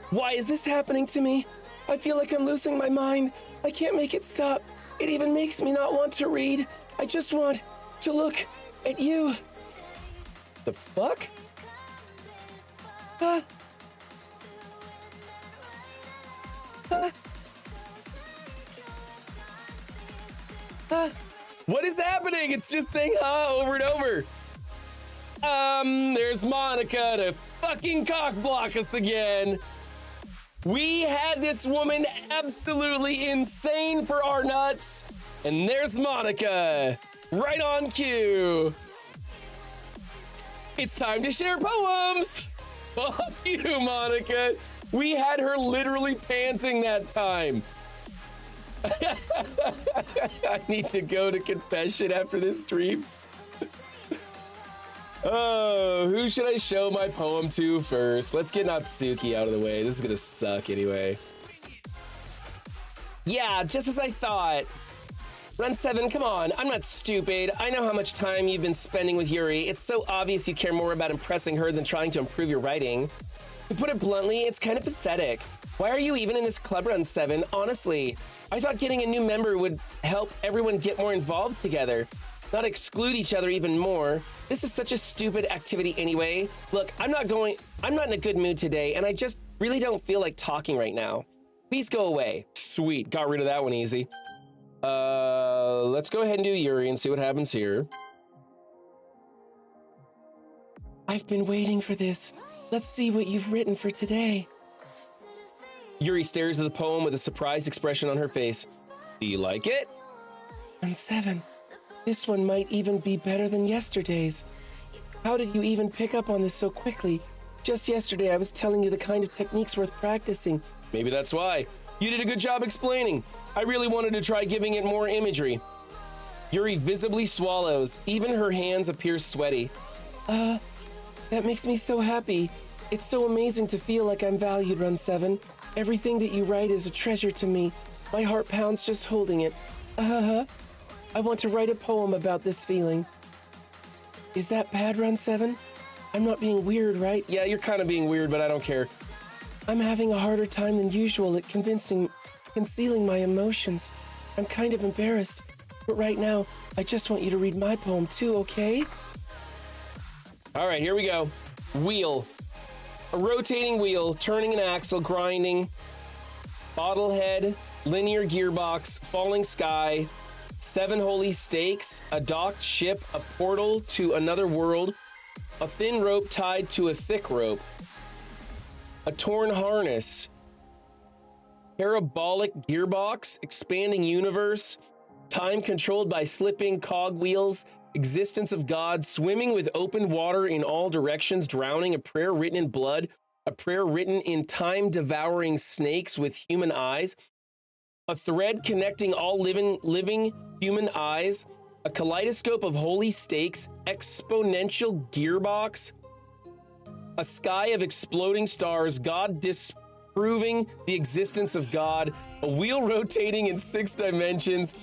Why is this happening to me? I feel like I'm losing my mind. I can't make it stop. It even makes me not want to read. I just want to look at you. The fuck? What is happening? It's just saying over and over. There's Monica to fucking cock block us again. We had this woman absolutely insane for our nuts. And there's Monica, right on cue. It's time to share poems. Fuck you, Monica. We had her literally panting that time. I need to go to confession after this stream. Oh, who should I show my poem to first? Let's get Natsuki out of the way. This is gonna suck anyway. Yeah, just as I thought. Run 7, come on. I'm not stupid. I know how much time you've been spending with Yuri. It's so obvious you care more about impressing her than trying to improve your writing. To put it bluntly, it's kind of pathetic. Why are you even in this club, Run 7? Honestly, I thought getting a new member would help everyone get more involved together, not exclude each other even more. This is such a stupid activity anyway. Look, I'm not in a good mood today, and I just really don't feel like talking right now. Please go away. Sweet, got rid of that one easy. Let's go ahead and do Yuri and see what happens here. I've been waiting for this. Let's see what you've written for today. Yuri stares at the poem with a surprised expression on her face. Do you like it? And 7. This one might even be better than yesterday's. How did you even pick up on this so quickly? Just yesterday, I was telling you the kind of techniques worth practicing. Maybe that's why. You did a good job explaining. I really wanted to try giving it more imagery. Yuri visibly swallows. Even her hands appear sweaty. That makes me so happy. It's so amazing to feel like I'm valued, Run 7. Everything that you write is a treasure to me. My heart pounds just holding it. I want to write a poem about this feeling. Is that bad, Run 7? I'm not being weird, right? Yeah, you're kind of being weird, but I don't care. I'm having a harder time than usual at concealing my emotions. I'm kind of embarrassed. But right now, I just want you to read my poem too, okay? All right, here we go. Wheel. A rotating wheel, turning an axle, grinding. Bottlehead, linear gearbox, falling sky, 7 holy stakes, a docked ship, a portal to another world, a thin rope tied to a thick rope, a torn harness, parabolic gearbox, expanding universe, time controlled by slipping cogwheels, existence of God, swimming with open water in all directions, drowning, a prayer written in blood, a prayer written in time-devouring snakes with human eyes, a thread connecting all living human eyes, a kaleidoscope of holy stakes, exponential gearbox, a sky of exploding stars, God disproving the existence of God, a wheel rotating in 6 dimensions,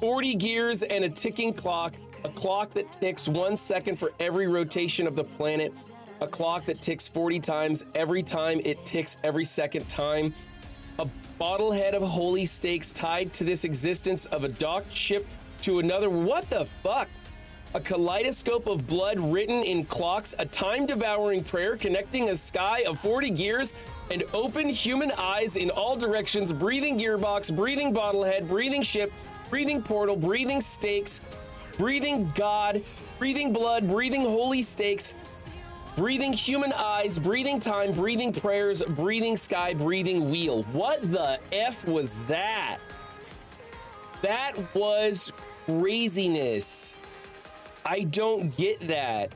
40 gears and a ticking clock, a clock that ticks 1 second for every rotation of the planet, a clock that ticks 40 times every time it ticks every second time, a bottlehead of holy stakes tied to this existence of a docked ship to another. What the fuck? A kaleidoscope of blood written in clocks, a time-devouring prayer connecting a sky of 40 gears and open human eyes in all directions, breathing gearbox, breathing bottlehead, breathing ship, breathing portal, breathing stakes, breathing God, breathing blood, breathing holy stakes, breathing human eyes, breathing time, breathing prayers, breathing sky, breathing wheel. What the F was that? That was craziness. I don't get that.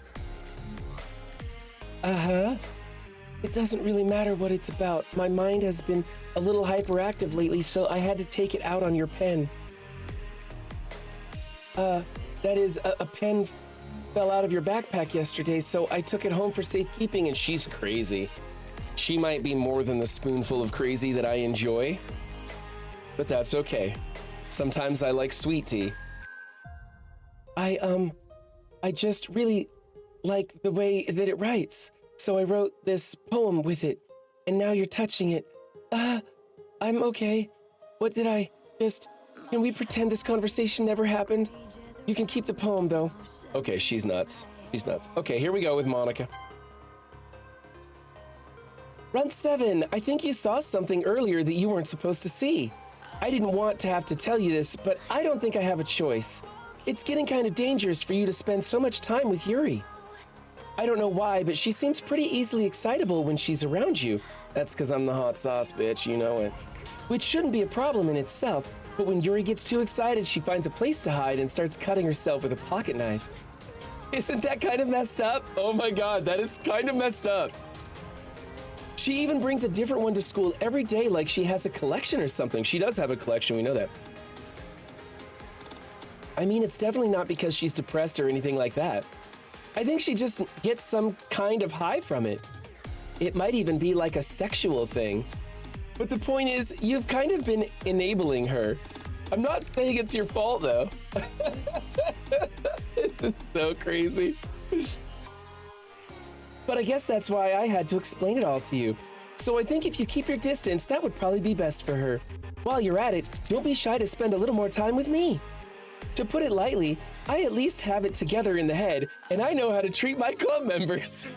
It doesn't really matter what it's about. My mind has been a little hyperactive lately, so I had to take it out on your pen. That is, a pen fell out of your backpack yesterday, so I took it home for safekeeping, and she's crazy. She might be more than the spoonful of crazy that I enjoy, but that's okay. Sometimes I like sweet tea. I just really like the way that it writes, so I wrote this poem with it, and now you're touching it. I'm okay. What did I just... Can we pretend this conversation never happened? You can keep the poem, though. Okay, she's nuts. She's nuts. Okay, here we go with Monica. Run 7, I think you saw something earlier that you weren't supposed to see. I didn't want to have to tell you this, but I don't think I have a choice. It's getting kind of dangerous for you to spend so much time with Yuri. I don't know why, but she seems pretty easily excitable when she's around you. That's because I'm the hot sauce, bitch, you know it. Which shouldn't be a problem in itself, but when Yuri gets too excited, she finds a place to hide and starts cutting herself with a pocket knife. Isn't that kind of messed up? Oh my god, that is kind of messed up. She even brings a different one to school every day like she has a collection or something. She does have a collection, we know that. I mean, it's definitely not because she's depressed or anything like that. I think she just gets some kind of high from it. It might even be like a sexual thing. But the point is, you've kind of been enabling her. I'm not saying it's your fault, though. This is so crazy. But I guess that's why I had to explain it all to you. So I think if you keep your distance, that would probably be best for her. While you're at it, don't be shy to spend a little more time with me. To put it lightly, I at least have it together in the head, and I know how to treat my club members.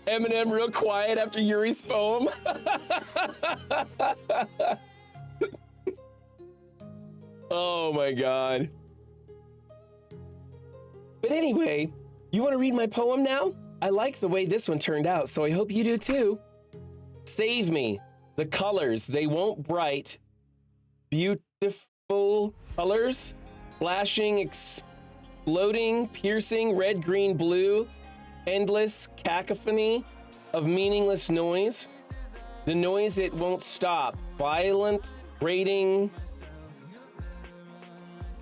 Eminem real quiet after Yuri's poem. Oh my God. But anyway, you want to read my poem now? I like the way this one turned out, so I hope you do too. Save me. The colors, they won't bright. Beautiful colors. Flashing, exploding, piercing, red, green, blue. Endless cacophony of meaningless noise. The noise, it won't stop. Violent, grating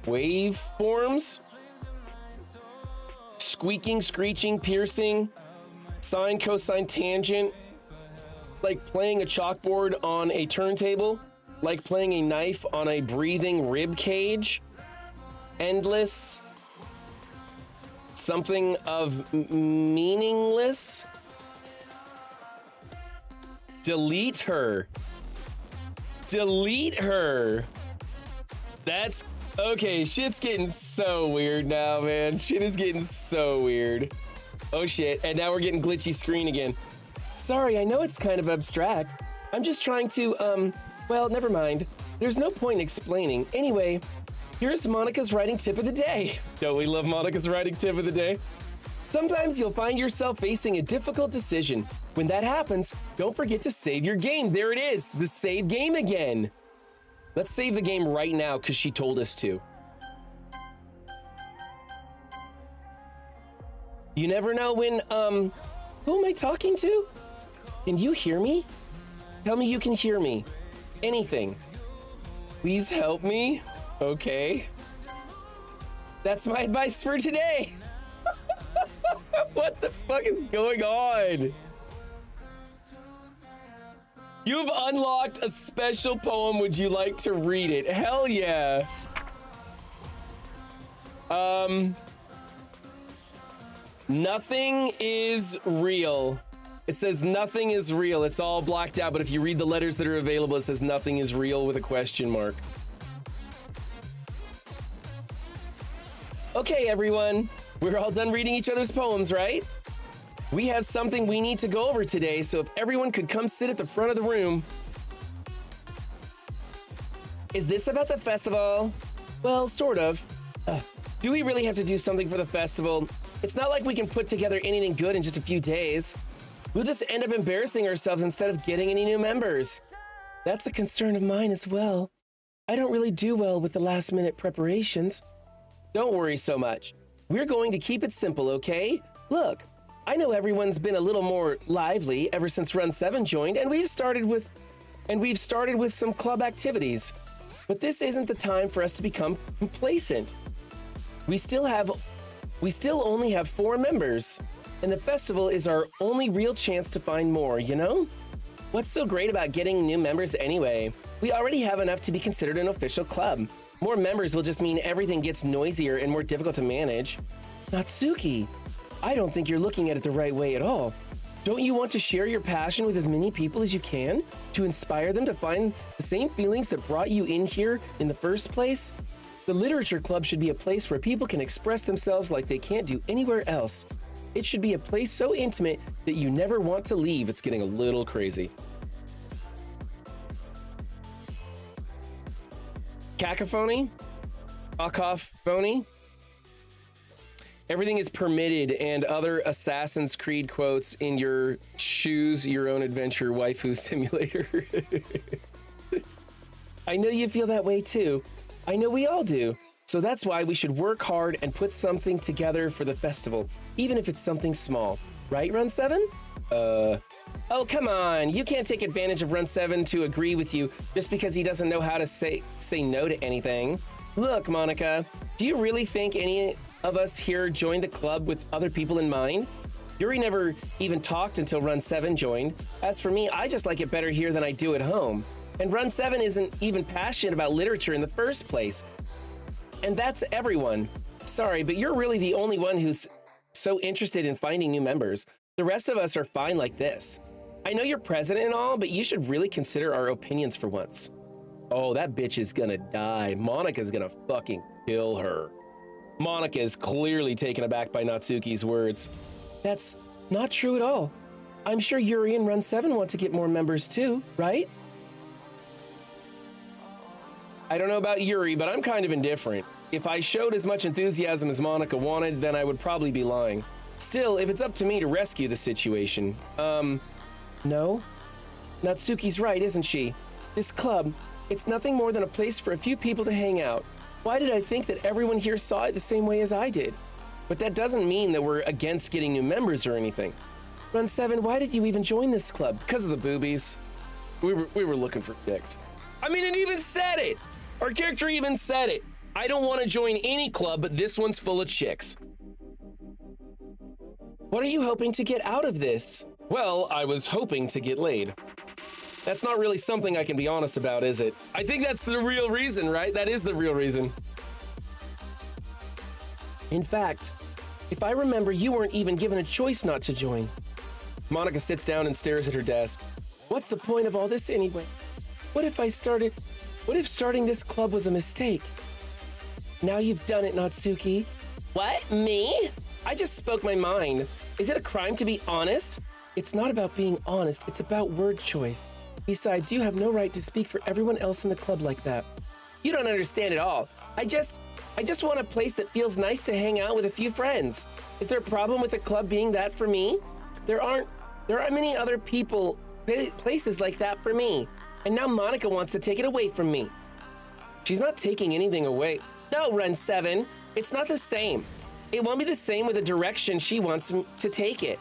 waveforms. Squeaking, screeching, piercing, sine, cosine, tangent, like playing a chalkboard on a turntable, like playing a knife on a breathing rib cage, endless, something of meaningless. Delete her. Delete her. That's okay, shit's getting so weird now, man. Shit is getting so weird. Oh shit, and now we're getting glitchy screen again. Sorry, I know it's kind of abstract. I'm just trying to, well, never mind. There's no point in explaining. Anyway, here's Monica's writing tip of the day. Don't we love Monica's writing tip of the day? Sometimes you'll find yourself facing a difficult decision. When that happens, don't forget to save your game. There it is, the save game again. Let's save the game right now because she told us to. You never know when, who am I talking to? Can you hear me? Tell me you can hear me. Anything. Please help me. Okay. That's my advice for today. What the fuck is going on? You've unlocked a special poem. Would you like to read it? Hell yeah. Nothing is real. It says nothing is real. It's all blocked out, but if you read the letters that are available, it says nothing is real with a question mark. Okay, everyone. We're all done reading each other's poems, right? We have something we need to go over today, so if everyone could come sit at the front of the room. Is this about the festival? Well, sort of. Do we really have to do something for the festival? It's not like we can put together anything good in just a few days. We'll just end up embarrassing ourselves instead of getting any new members. That's a concern of mine as well. I don't really do well with the last-minute preparations. Don't worry so much. We're going to keep it simple, okay? Look, I know everyone's been a little more lively ever since Run 7 joined, and we've started with some club activities. But this isn't the time for us to become complacent. We still only have 4 members, and the festival is our only real chance to find more, you know? What's so great about getting new members anyway? We already have enough to be considered an official club. More members will just mean everything gets noisier and more difficult to manage. Natsuki, I don't think you're looking at it the right way at all. Don't you want to share your passion with as many people as you can to inspire them to find the same feelings that brought you in here in the first place? The literature club should be a place where people can express themselves like they can't do anywhere else. It should be a place so intimate that you never want to leave. It's getting a little crazy. Cacophony? Cacophony? Everything is permitted, and other Assassin's Creed quotes in your Choose Your Own Adventure waifu simulator. I know you feel that way too. I know we all do. So that's why we should work hard and put something together for the festival, even if it's something small. Right, Run 7? Oh, come on. You can't take advantage of Run 7 to agree with you just because he doesn't know how to say no to anything. Look, Monica, do you really think any of us here joined the club with other people in mind? Yuri never even talked until Run 7 joined. As for me, I just like it better here than I do at home. And Run 7 isn't even passionate about literature in the first place. And that's everyone. Sorry, but you're really the only one who's so interested in finding new members. The rest of us are fine like this. I know you're president and all, but you should really consider our opinions for once. Oh, that bitch is gonna die. Monica's gonna fucking kill her. Monica is clearly taken aback by Natsuki's words. That's not true at all. I'm sure Yuri and Run 7 want to get more members too, right? I don't know about Yuri, but I'm kind of indifferent. If I showed as much enthusiasm as Monica wanted, then I would probably be lying. Still, if it's up to me to rescue the situation, no? Natsuki's right, isn't she? This club, it's nothing more than a place for a few people to hang out. Why did I think that everyone here saw it the same way as I did? But that doesn't mean that we're against getting new members or anything. Run 7, why did you even join this club? Because of the boobies. We were looking for chicks. I mean, it even said it! Our character even said it. I don't want to join any club, but this one's full of chicks. What are you hoping to get out of this? Well, I was hoping to get laid. That's not really something I can be honest about, is it? I think that's the real reason, right? That is the real reason. In fact, if I remember, you weren't even given a choice not to join. Monica sits down and stares at her desk. What's the point of all this anyway? What if starting this club was a mistake? Now you've done it, Natsuki. What? Me? I just spoke my mind. Is it a crime to be honest? It's not about being honest, it's about word choice. Besides, you have no right to speak for everyone else in the club like that. You don't understand at all. I just want a place that feels nice to hang out with a few friends. Is there a problem with the club being that for me? There aren't many other places like that for me. And now Monica wants to take it away from me. She's not taking anything away. No, Run 7, it's not the same. It won't be the same with the direction she wants to take it.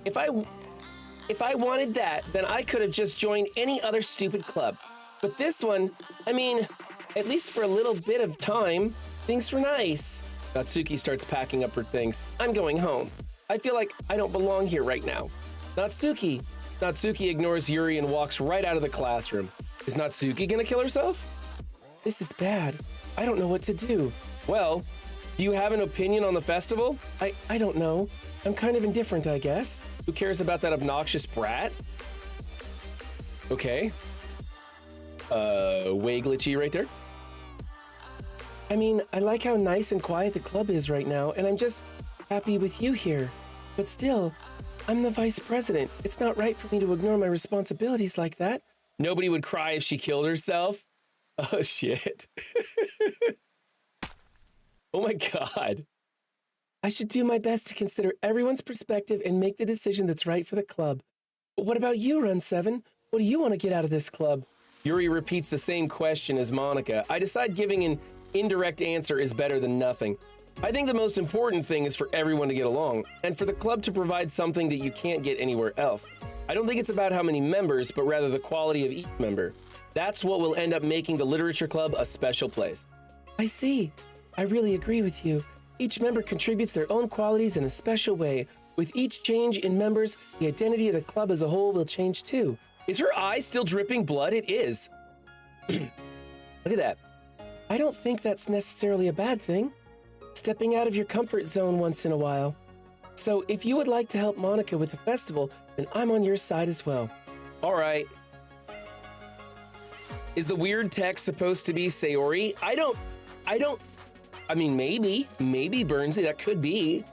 If I wanted that, then I could have just joined any other stupid club. But this one, I mean, at least for a little bit of time, things were nice. Natsuki starts packing up her things. I'm going home. I feel like I don't belong here right now. Natsuki. Natsuki ignores Yuri and walks right out of the classroom. Is Natsuki gonna kill herself? This is bad. I don't know what to do. Well, do you have an opinion on the festival? I don't know. I'm kind of indifferent, I guess. Who cares about that obnoxious brat? Okay. Way glitchy right there. I mean, I like how nice and quiet the club is right now, and I'm just happy with you here. But still, I'm the vice president. It's not right for me to ignore my responsibilities like that. Nobody would cry if she killed herself. Oh, shit. Oh my God. I should do my best to consider everyone's perspective and make the decision that's right for the club. But what about you, Run 7? What do you want to get out of this club? Yuri repeats the same question as Monica. I decide giving an indirect answer is better than nothing. I think the most important thing is for everyone to get along, and for the club to provide something that you can't get anywhere else. I don't think it's about how many members, but rather the quality of each member. That's what will end up making the literature club a special place. I see. I really agree with you. Each member contributes their own qualities in a special way. With each change in members, the identity of the club as a whole will change too. Is her eye still dripping blood? It is. Look at that. I don't think that's necessarily a bad thing. Stepping out of your comfort zone once in a while. So if you would like to help Monica with the festival, then I'm on your side as well. All right. Is the weird text supposed to be Sayori? I mean, maybe Burnsy, that could be.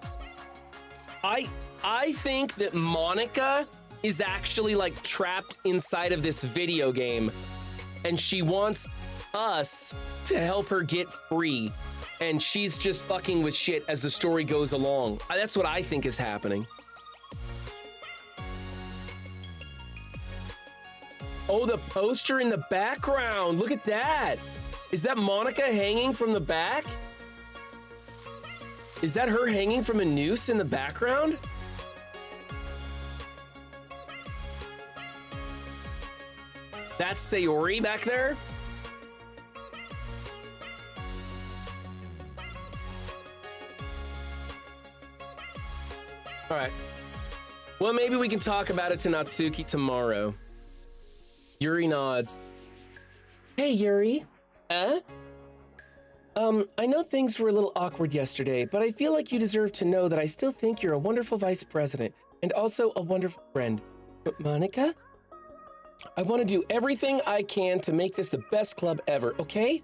I think that Monica is actually like trapped inside of this video game and she wants us to help her get free. And she's just fucking with shit as the story goes along. That's what I think is happening. Oh, the poster in the background. Look at that. Is that Monica hanging from the back? Is that her hanging from a noose in the background? That's Sayori back there? All right. Well, maybe we can talk about it to Natsuki tomorrow. Yuri nods. Hey, Yuri. I know things were a little awkward yesterday, but I feel like you deserve to know that I still think you're a wonderful vice president and also a wonderful friend. But Monica? I want to do everything I can to make this the best club ever, okay?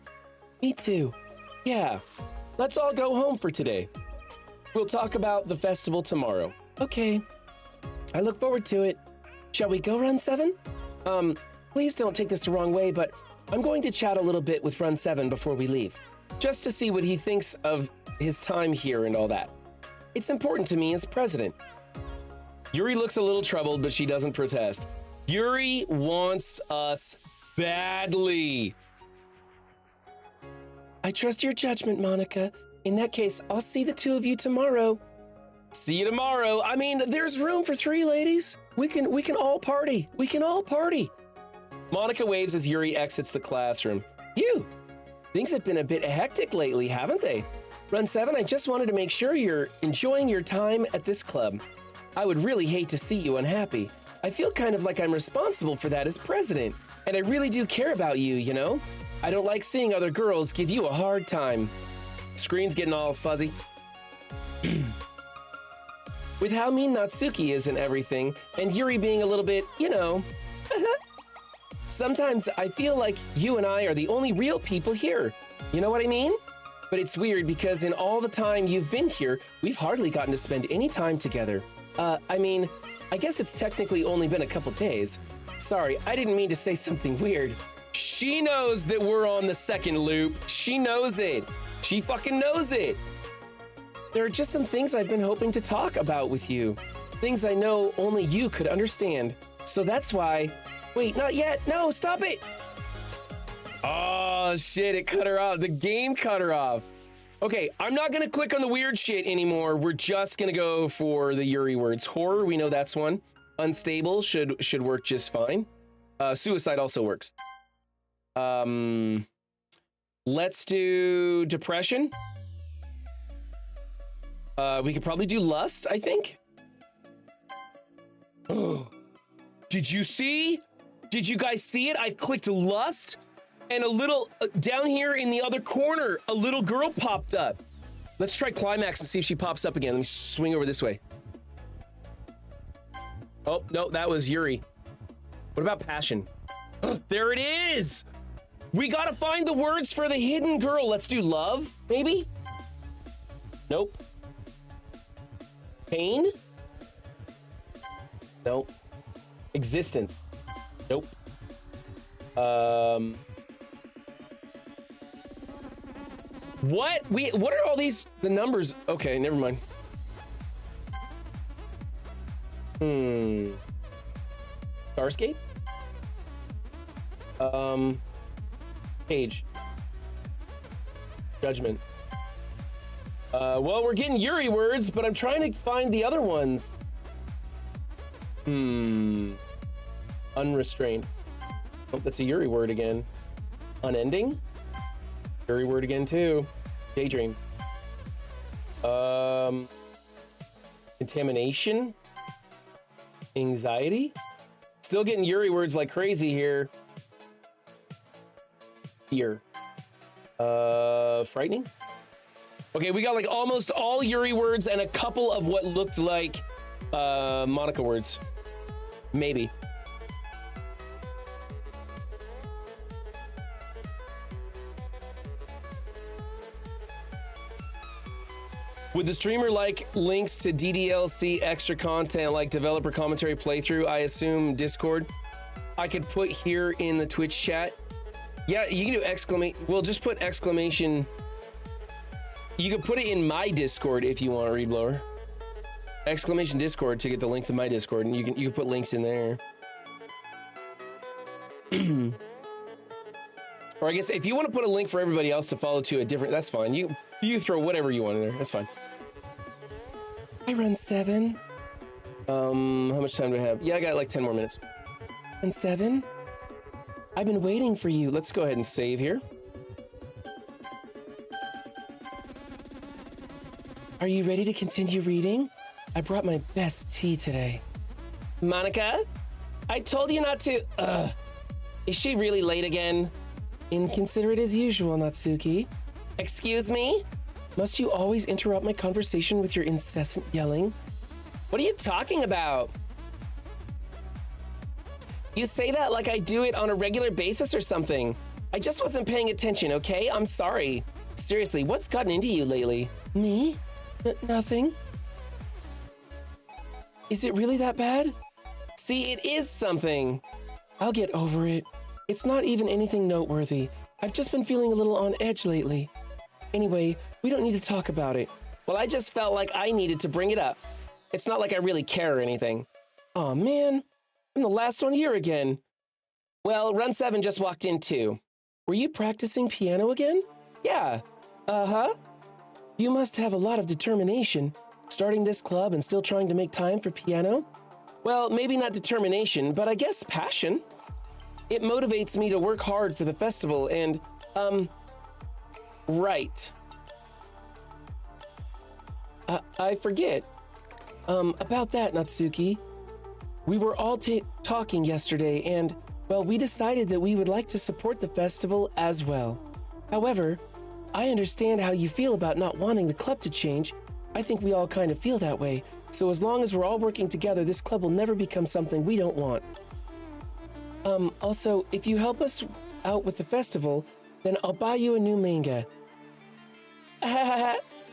Me too. Yeah. Let's all go home for today. We'll talk about the festival tomorrow. Okay. I look forward to it. Shall we go, Run 7? Please don't take this the wrong way, but I'm going to chat a little bit with Run 7 before we leave, just to see what he thinks of his time here and all that. It's important to me as president. Yuri looks a little troubled, but she doesn't protest. Yuri wants us badly. I trust your judgment, Monica. In that case, I'll see the two of you tomorrow. See you tomorrow. I mean, there's room for 3 ladies. We can all party. We can all party. Monica waves as Yuri exits the classroom. Phew. Things have been a bit hectic lately, haven't they? Run 7, I just wanted to make sure you're enjoying your time at this club. I would really hate to see you unhappy. I feel kind of like I'm responsible for that as president, and I really do care about you, you know? I don't like seeing other girls give you a hard time. Screen's getting all fuzzy. With how mean Natsuki is and everything, and Yuri being a little bit, you know, sometimes I feel like you and I are the only real people here. You know what I mean? But it's weird because in all the time you've been here, we've hardly gotten to spend any time together. I mean, I guess it's technically only been a couple days. Sorry, I didn't mean to say something weird. She knows that we're on the second loop. She knows it. She fucking knows it. There are just some things I've been hoping to talk about with you. Things I know only you could understand. So that's why... Wait, not yet. No, stop it. Oh, shit, it cut her off. The game cut her off. Okay, I'm not gonna click on the weird shit anymore. We're just gonna go for the Yuri words. Horror, we know that's one. Unstable should work just fine. Suicide also works. Let's do depression. We could probably do lust, I think. Did you see? Did you guys see it? I clicked lust, and a little down here in the other corner, a little girl popped up. Let's try climax and see if she pops up again. Let me swing over this way. Oh, no, that was Yuri. What about passion? There it is! We gotta find the words for the hidden girl. Let's do love, maybe? Nope. Pain? Nope. Existence? Nope. What? What are all these, the numbers? Okay, never mind. Starscape? Page. Judgment. Well, we're getting Yuri words, but I'm trying to find the other ones. Unrestrained. Oh, that's a Yuri word again. Unending? Yuri word again too. Daydream. Contamination? Anxiety? Still getting Yuri words like crazy here. Fear. Frightening? Okay, we got like almost all Yuri words and a couple of what looked like Monica words. Maybe. Would the streamer like links to DDLC extra content like developer commentary playthrough? I assume Discord. I could put here in the Twitch chat. Yeah, you can do exclamation. Well, just put exclamation. You could put it in my Discord if you want, Read Blower. Exclamation Discord to get the link to my Discord, and you can put links in there. Or I guess if you want to put a link for everybody else to follow to a different, that's fine. You throw whatever you want in there. That's fine. I run 7. How much time do I have? Yeah, I got like 10 more minutes. Run 7. I've been waiting for you. Let's go ahead and save here. Are you ready to continue reading? I brought my best tea today. Monica, I told you not to. Is she really late again? Inconsiderate as usual, Natsuki. Excuse me? Must you always interrupt my conversation with your incessant yelling? What are you talking about? You say that like I do it on a regular basis or something. I just wasn't paying attention, okay? I'm sorry. Seriously, what's gotten into you lately? Me? Nothing. Is it really that bad? See, it is something. I'll get over it. It's not even anything noteworthy. I've just been feeling a little on edge lately. Anyway, we don't need to talk about it. Well, I just felt like I needed to bring it up. It's not like I really care or anything. Aw, man. I'm the last one here again. Well, Run 7 just walked in too. Were you practicing piano again? Yeah. Uh-huh. You must have a lot of determination, starting this club and still trying to make time for piano. Well, maybe not determination, but I guess passion. It motivates me to work hard for the festival and, right. I forget. About that, Natsuki. We were all talking yesterday and, well, we decided that we would like to support the festival as well. However, I understand how you feel about not wanting the club to change. I think we all kind of feel that way. So as long as we're all working together, this club will never become something we don't want. Also, if you help us out with the festival, then I'll buy you a new manga.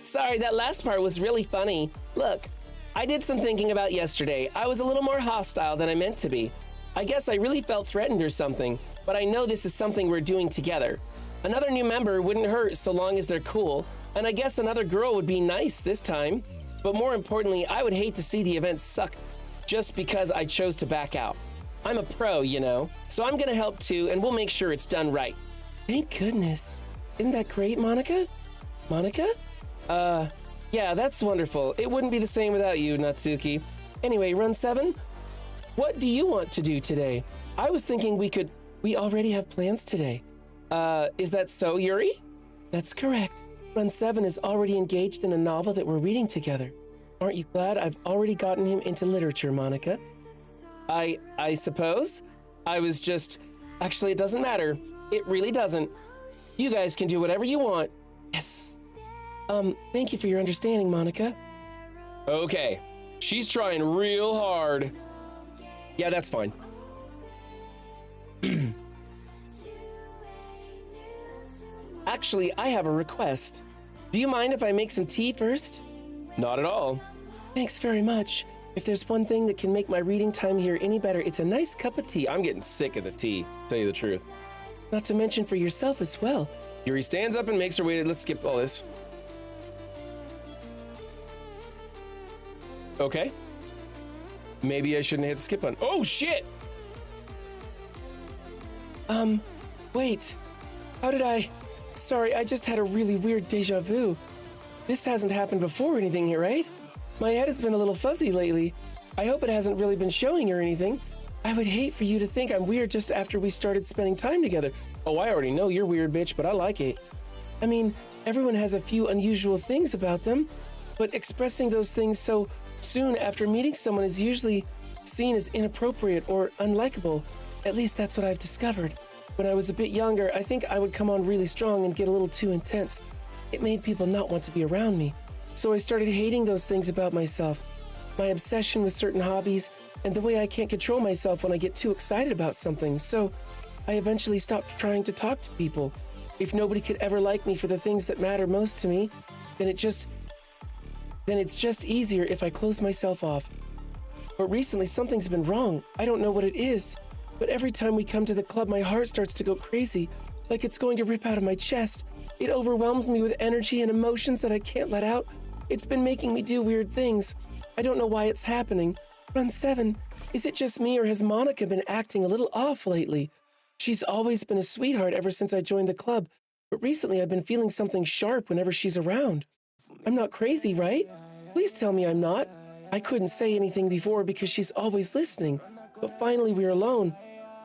Sorry, that last part was really funny. Look, I did some thinking about yesterday. I was a little more hostile than I meant to be. I guess I really felt threatened or something, but I know this is something we're doing together. Another new member wouldn't hurt so long as they're cool, and I guess another girl would be nice this time. But more importantly, I would hate to see the event suck just because I chose to back out. I'm a pro, you know, so I'm gonna help too, and we'll make sure it's done right. Thank goodness. Isn't that great, Monica? Monica? Yeah, that's wonderful. It wouldn't be the same without you, Natsuki. Anyway, Run 7, what do you want to do today? I was thinking we already have plans today. Is that so, Yuri? That's correct. Run 7 is already engaged in a novel that we're reading together. Aren't you glad I've already gotten him into literature, Monica? I suppose. I was just... Actually, it doesn't matter. It really doesn't. You guys can do whatever you want. Yes. Thank you for your understanding, Monica. Okay. She's trying real hard. Yeah, that's fine. Actually, I have a request. Do you mind if I make some tea first? Not at all. Thanks very much. If there's one thing that can make my reading time here any better, it's a nice cup of tea. I'm getting sick of the tea, to tell you the truth. Not to mention for yourself as well. Yuri stands up and makes her way. Let's skip all this. Okay. Maybe I shouldn't hit the skip button. Oh, shit! Wait. How did I... Sorry, I just had a really weird deja vu. This hasn't happened before or anything here, right? My head has been a little fuzzy lately. I hope it hasn't really been showing or anything. I would hate for you to think I'm weird just after we started spending time together. Oh, I already know you're weird, bitch, but I like it. I mean, everyone has a few unusual things about them, but expressing those things so soon after meeting someone is usually seen as inappropriate or unlikable. At least that's what I've discovered. When I was a bit younger, I think I would come on really strong and get a little too intense. It made people not want to be around me. So I started hating those things about myself. My obsession with certain hobbies and the way I can't control myself when I get too excited about something. So I eventually stopped trying to talk to people. If nobody could ever like me for the things that matter most to me, then it's just easier if I close myself off. But recently something's been wrong. I don't know what it is. But every time we come to the club, my heart starts to go crazy, like it's going to rip out of my chest. It overwhelms me with energy and emotions that I can't let out. It's been making me do weird things. I don't know why it's happening. Run 7, is it just me or has Monica been acting a little off lately? She's always been a sweetheart ever since I joined the club, but recently I've been feeling something sharp whenever she's around. I'm not crazy, right? Please tell me I'm not. I couldn't say anything before because she's always listening, but finally we're alone.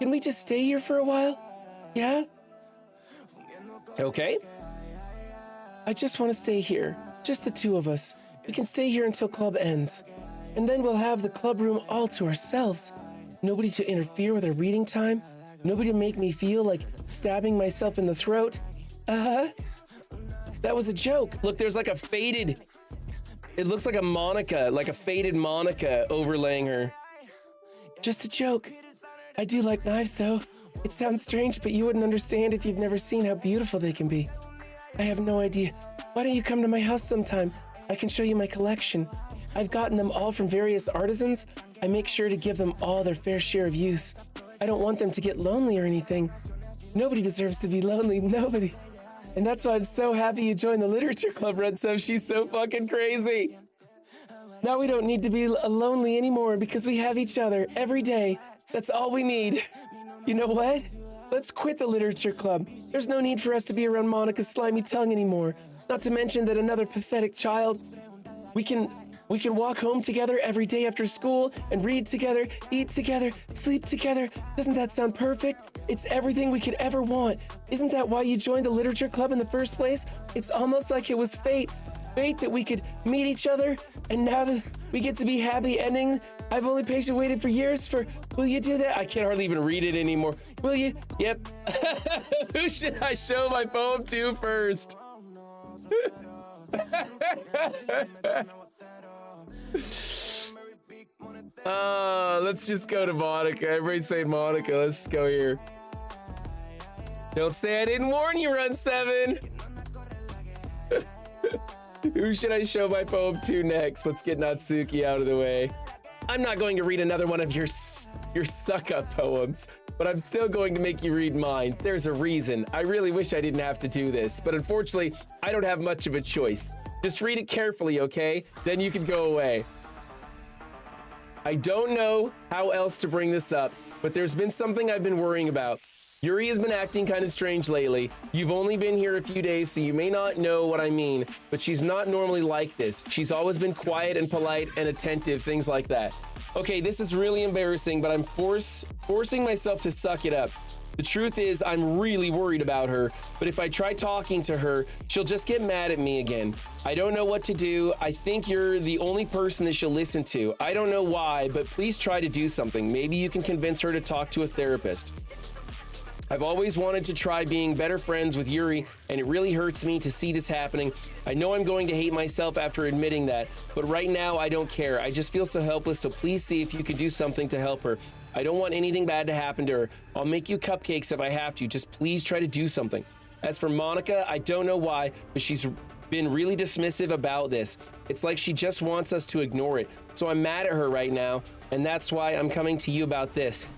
Can we just stay here for a while? Yeah? Okay. I just want to stay here, just the two of us. We can stay here until club ends. And then we'll have the club room all to ourselves. Nobody to interfere with our reading time. Nobody to make me feel like stabbing myself in the throat. That was a joke. Look, there's like a faded... It looks like a Monica, like a faded Monica overlaying her. Just a joke. I do like knives, though. It sounds strange, but you wouldn't understand if you've never seen how beautiful they can be. I have no idea. Why don't you come to my house sometime? I can show you my collection. I've gotten them all from various artisans. I make sure to give them all their fair share of use. I don't want them to get lonely or anything. Nobody deserves to be lonely, nobody. And that's why I'm so happy you joined the literature club, Red So. She's so fucking crazy. Now we don't need to be lonely anymore because we have each other every day. That's all we need. You know what? Let's quit the literature club. There's no need for us to be around Monica's slimy tongue anymore. Not to mention that another pathetic child. We can walk home together every day after school and read together, eat together, sleep together. Doesn't that sound perfect? It's everything we could ever want. Isn't that why you joined the literature club in the first place? It's almost like it was fate. Fate that we could meet each other, and now that we get to be happy ending, I've only patiently waited for years for, will you do that? I can't hardly even read it anymore. Will you? Yep. Who should I show my poem to first? Let's just go to Monica. Everybody say Monica. Let's go here. Don't say I didn't warn you, Run 7. Who should I show my poem to next? Let's get Natsuki out of the way. I'm not going to read another one of your suck-up poems, but I'm still going to make you read mine. There's a reason. I really wish I didn't have to do this, but unfortunately, I don't have much of a choice. Just read it carefully, okay? Then you can go away. I don't know how else to bring this up, but there's been something I've been worrying about. Yuri has been acting kind of strange lately. You've only been here a few days, so you may not know what I mean, but she's not normally like this. She's always been quiet and polite and attentive, things like that. Okay, this is really embarrassing, but I'm forcing myself to suck it up. The truth is, I'm really worried about her, but if I try talking to her, she'll just get mad at me again. I don't know what to do. I think you're the only person that she'll listen to. I don't know why, but please try to do something. Maybe you can convince her to talk to a therapist. I've always wanted to try being better friends with Yuri, and it really hurts me to see this happening. I know I'm going to hate myself after admitting that, but right now I don't care. I just feel so helpless, so please see if you can do something to help her. I don't want anything bad to happen to her. I'll make you cupcakes if I have to. Just please try to do something. As for Monica, I don't know why, but she's been really dismissive about this. It's like she just wants us to ignore it. So I'm mad at her right now, and that's why I'm coming to you about this.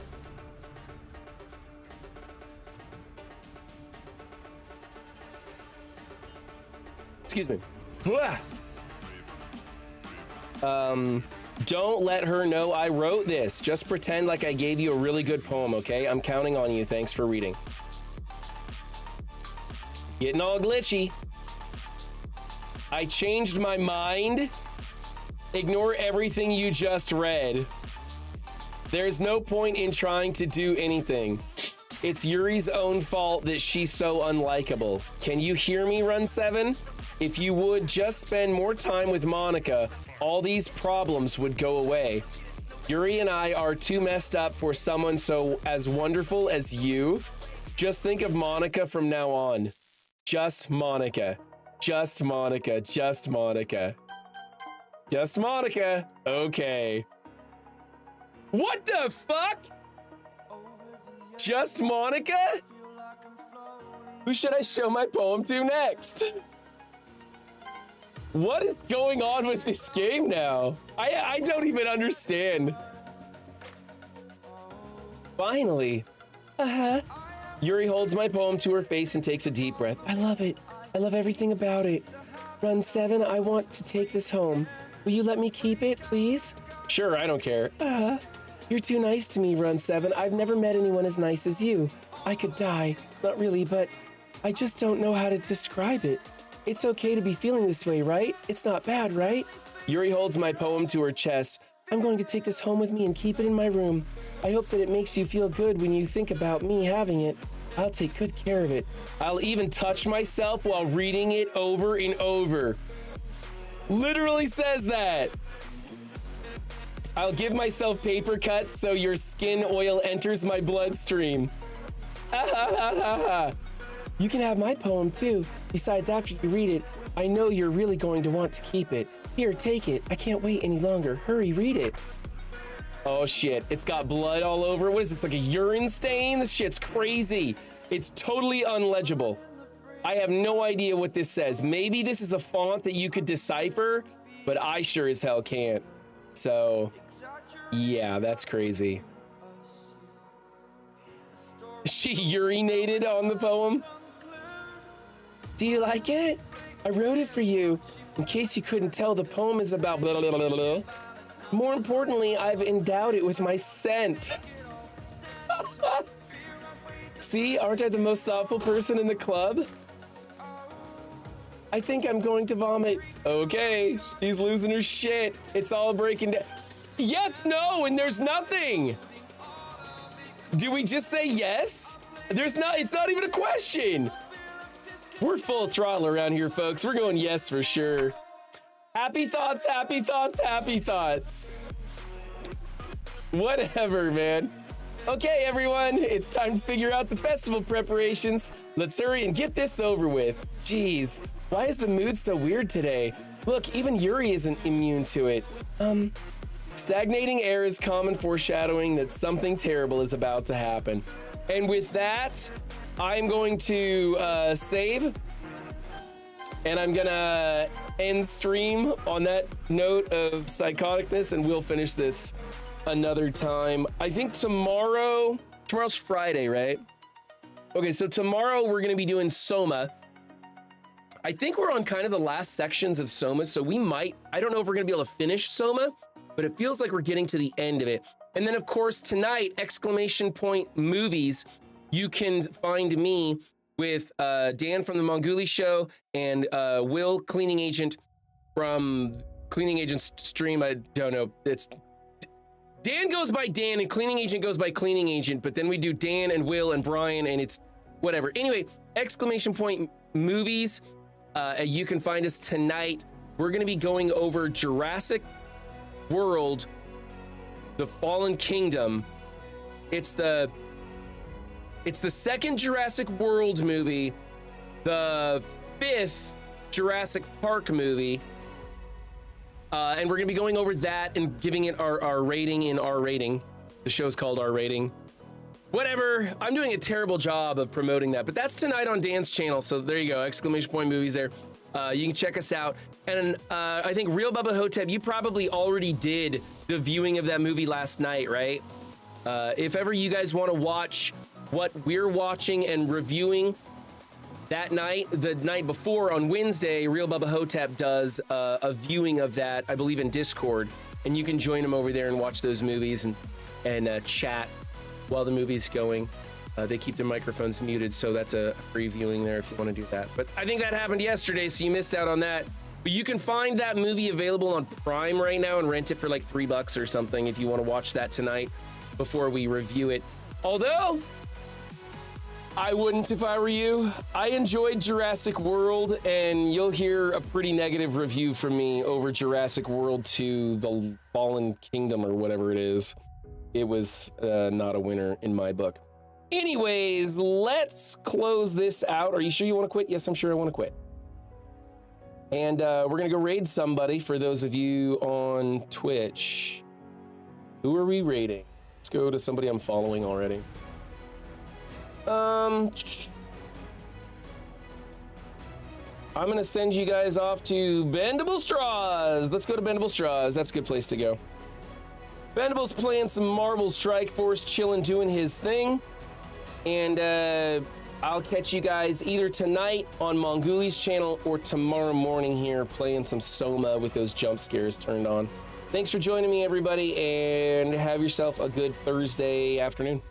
Excuse me. Don't let her know I wrote this. Just pretend like I gave you a really good poem, okay? I'm counting on you. Thanks for reading. Getting all glitchy. I changed my mind. Ignore everything you just read. There's no point in trying to do anything. It's Yuri's own fault that she's so unlikable. Can you hear me, Run 7? If you would just spend more time with Monica, all these problems would go away. Yuri and I are too messed up for someone so as wonderful as you. Just think of Monica from now on. Just Monica. Just Monica. Just Monica. Just Monica. Okay. What the fuck? Just Monica? Who should I show my poem to next? What is going on with this game now? I don't even understand. Finally. Yuri holds my poem to her face and takes a deep breath. I love it. I love everything about it. Run 7, I want to take this home. Will you let me keep it, please? Sure, I don't care. You're too nice to me, Run 7. I've never met anyone as nice as you. I could die. Not really, but I just don't know how to describe it. It's okay to be feeling this way, right? It's not bad, right? Yuri holds my poem to her chest. I'm going to take this home with me and keep it in my room. I hope that it makes you feel good when you think about me having it. I'll take good care of it. I'll even touch myself while reading it over and over. Literally says that. I'll give myself paper cuts so your skin oil enters my bloodstream. Ha ha ha ha ha. You can have my poem too. Besides, after you read it, I know you're really going to want to keep it. Here, take it. I can't wait any longer. Hurry, read it. Oh shit, it's got blood all over. What is this, like a urine stain? This shit's crazy. It's totally unlegible. I have no idea what this says. Maybe this is a font that you could decipher, but I sure as hell can't. So yeah, that's crazy. She urinated on the poem. Do you like it? I wrote it for you. In case you couldn't tell, the poem is about blah, blah, blah, blah. More importantly, I've endowed it with my scent. See, aren't I the most thoughtful person in the club? I think I'm going to vomit. Okay, she's losing her shit. It's all breaking down. Yes, no, and there's nothing. Do we just say yes? It's not even a question. We're full throttle around here, folks. We're going yes for sure. Happy thoughts, happy thoughts, happy thoughts. Whatever, man. Okay, everyone, it's time to figure out the festival preparations. Let's hurry and get this over with. Jeez, why is the mood so weird today? Look, even Yuri isn't immune to it. Stagnating air is common foreshadowing that something terrible is about to happen. And with that, I'm going to save, and I'm gonna end stream on that note of psychoticness, and we'll finish this another time. I think tomorrow's Friday, right? Okay, so tomorrow we're gonna be doing Soma. I think we're on kind of the last sections of Soma, so I don't know if we're gonna be able to finish Soma, but it feels like we're getting to the end of it. And then of course tonight, exclamation point movies, you can find me with Dan from the Monguli Show and Will, Cleaning Agent from Cleaning Agent's stream. I don't know. It's Dan goes by Dan and Cleaning Agent goes by Cleaning Agent, but then we do Dan and Will and Brian and it's whatever. Anyway, exclamation point movies. You can find us tonight. We're going to be going over Jurassic World, The Fallen Kingdom. It's the second Jurassic World movie, the 5th Jurassic Park movie, and we're gonna be going over that and giving it our rating in R rating. The show's called R rating. Whatever, I'm doing a terrible job of promoting that, but that's tonight on Dan's channel, so there you go, exclamation point movies there. You can check us out. And I think Real Bubba Hotep, you probably already did the viewing of that movie last night, right? If ever you guys wanna watch what we're watching and reviewing that night, the night before on Wednesday, Real Bubba Hotep does a viewing of that, I believe in Discord, and you can join him over there and watch those movies and chat while the movie's going. They keep their microphones muted, so that's a free viewing there if you want to do that. But I think that happened yesterday, so you missed out on that. But you can find that movie available on Prime right now and rent it for like $3 or something if you want to watch that tonight before we review it. Although I wouldn't if I were you. I enjoyed Jurassic World, and you'll hear a pretty negative review from me over Jurassic World 2, The Fallen Kingdom, or whatever it is. It was not a winner in my book. Anyways, let's close this out. Are you sure you want to quit? Yes, I'm sure I want to quit. And we're going to go raid somebody for those of you on Twitch. Who are we raiding? Let's go to somebody I'm following already. I'm gonna send you guys off to Bendable Straws. Let's go to Bendable Straws. That's a good place to go. Bendable's playing some Marvel Strike Force, chilling, doing his thing. And I'll catch you guys either tonight on Mongooli's channel or tomorrow morning here playing some Soma with those jump scares turned on. Thanks for joining me, everybody, and have yourself a good Thursday afternoon.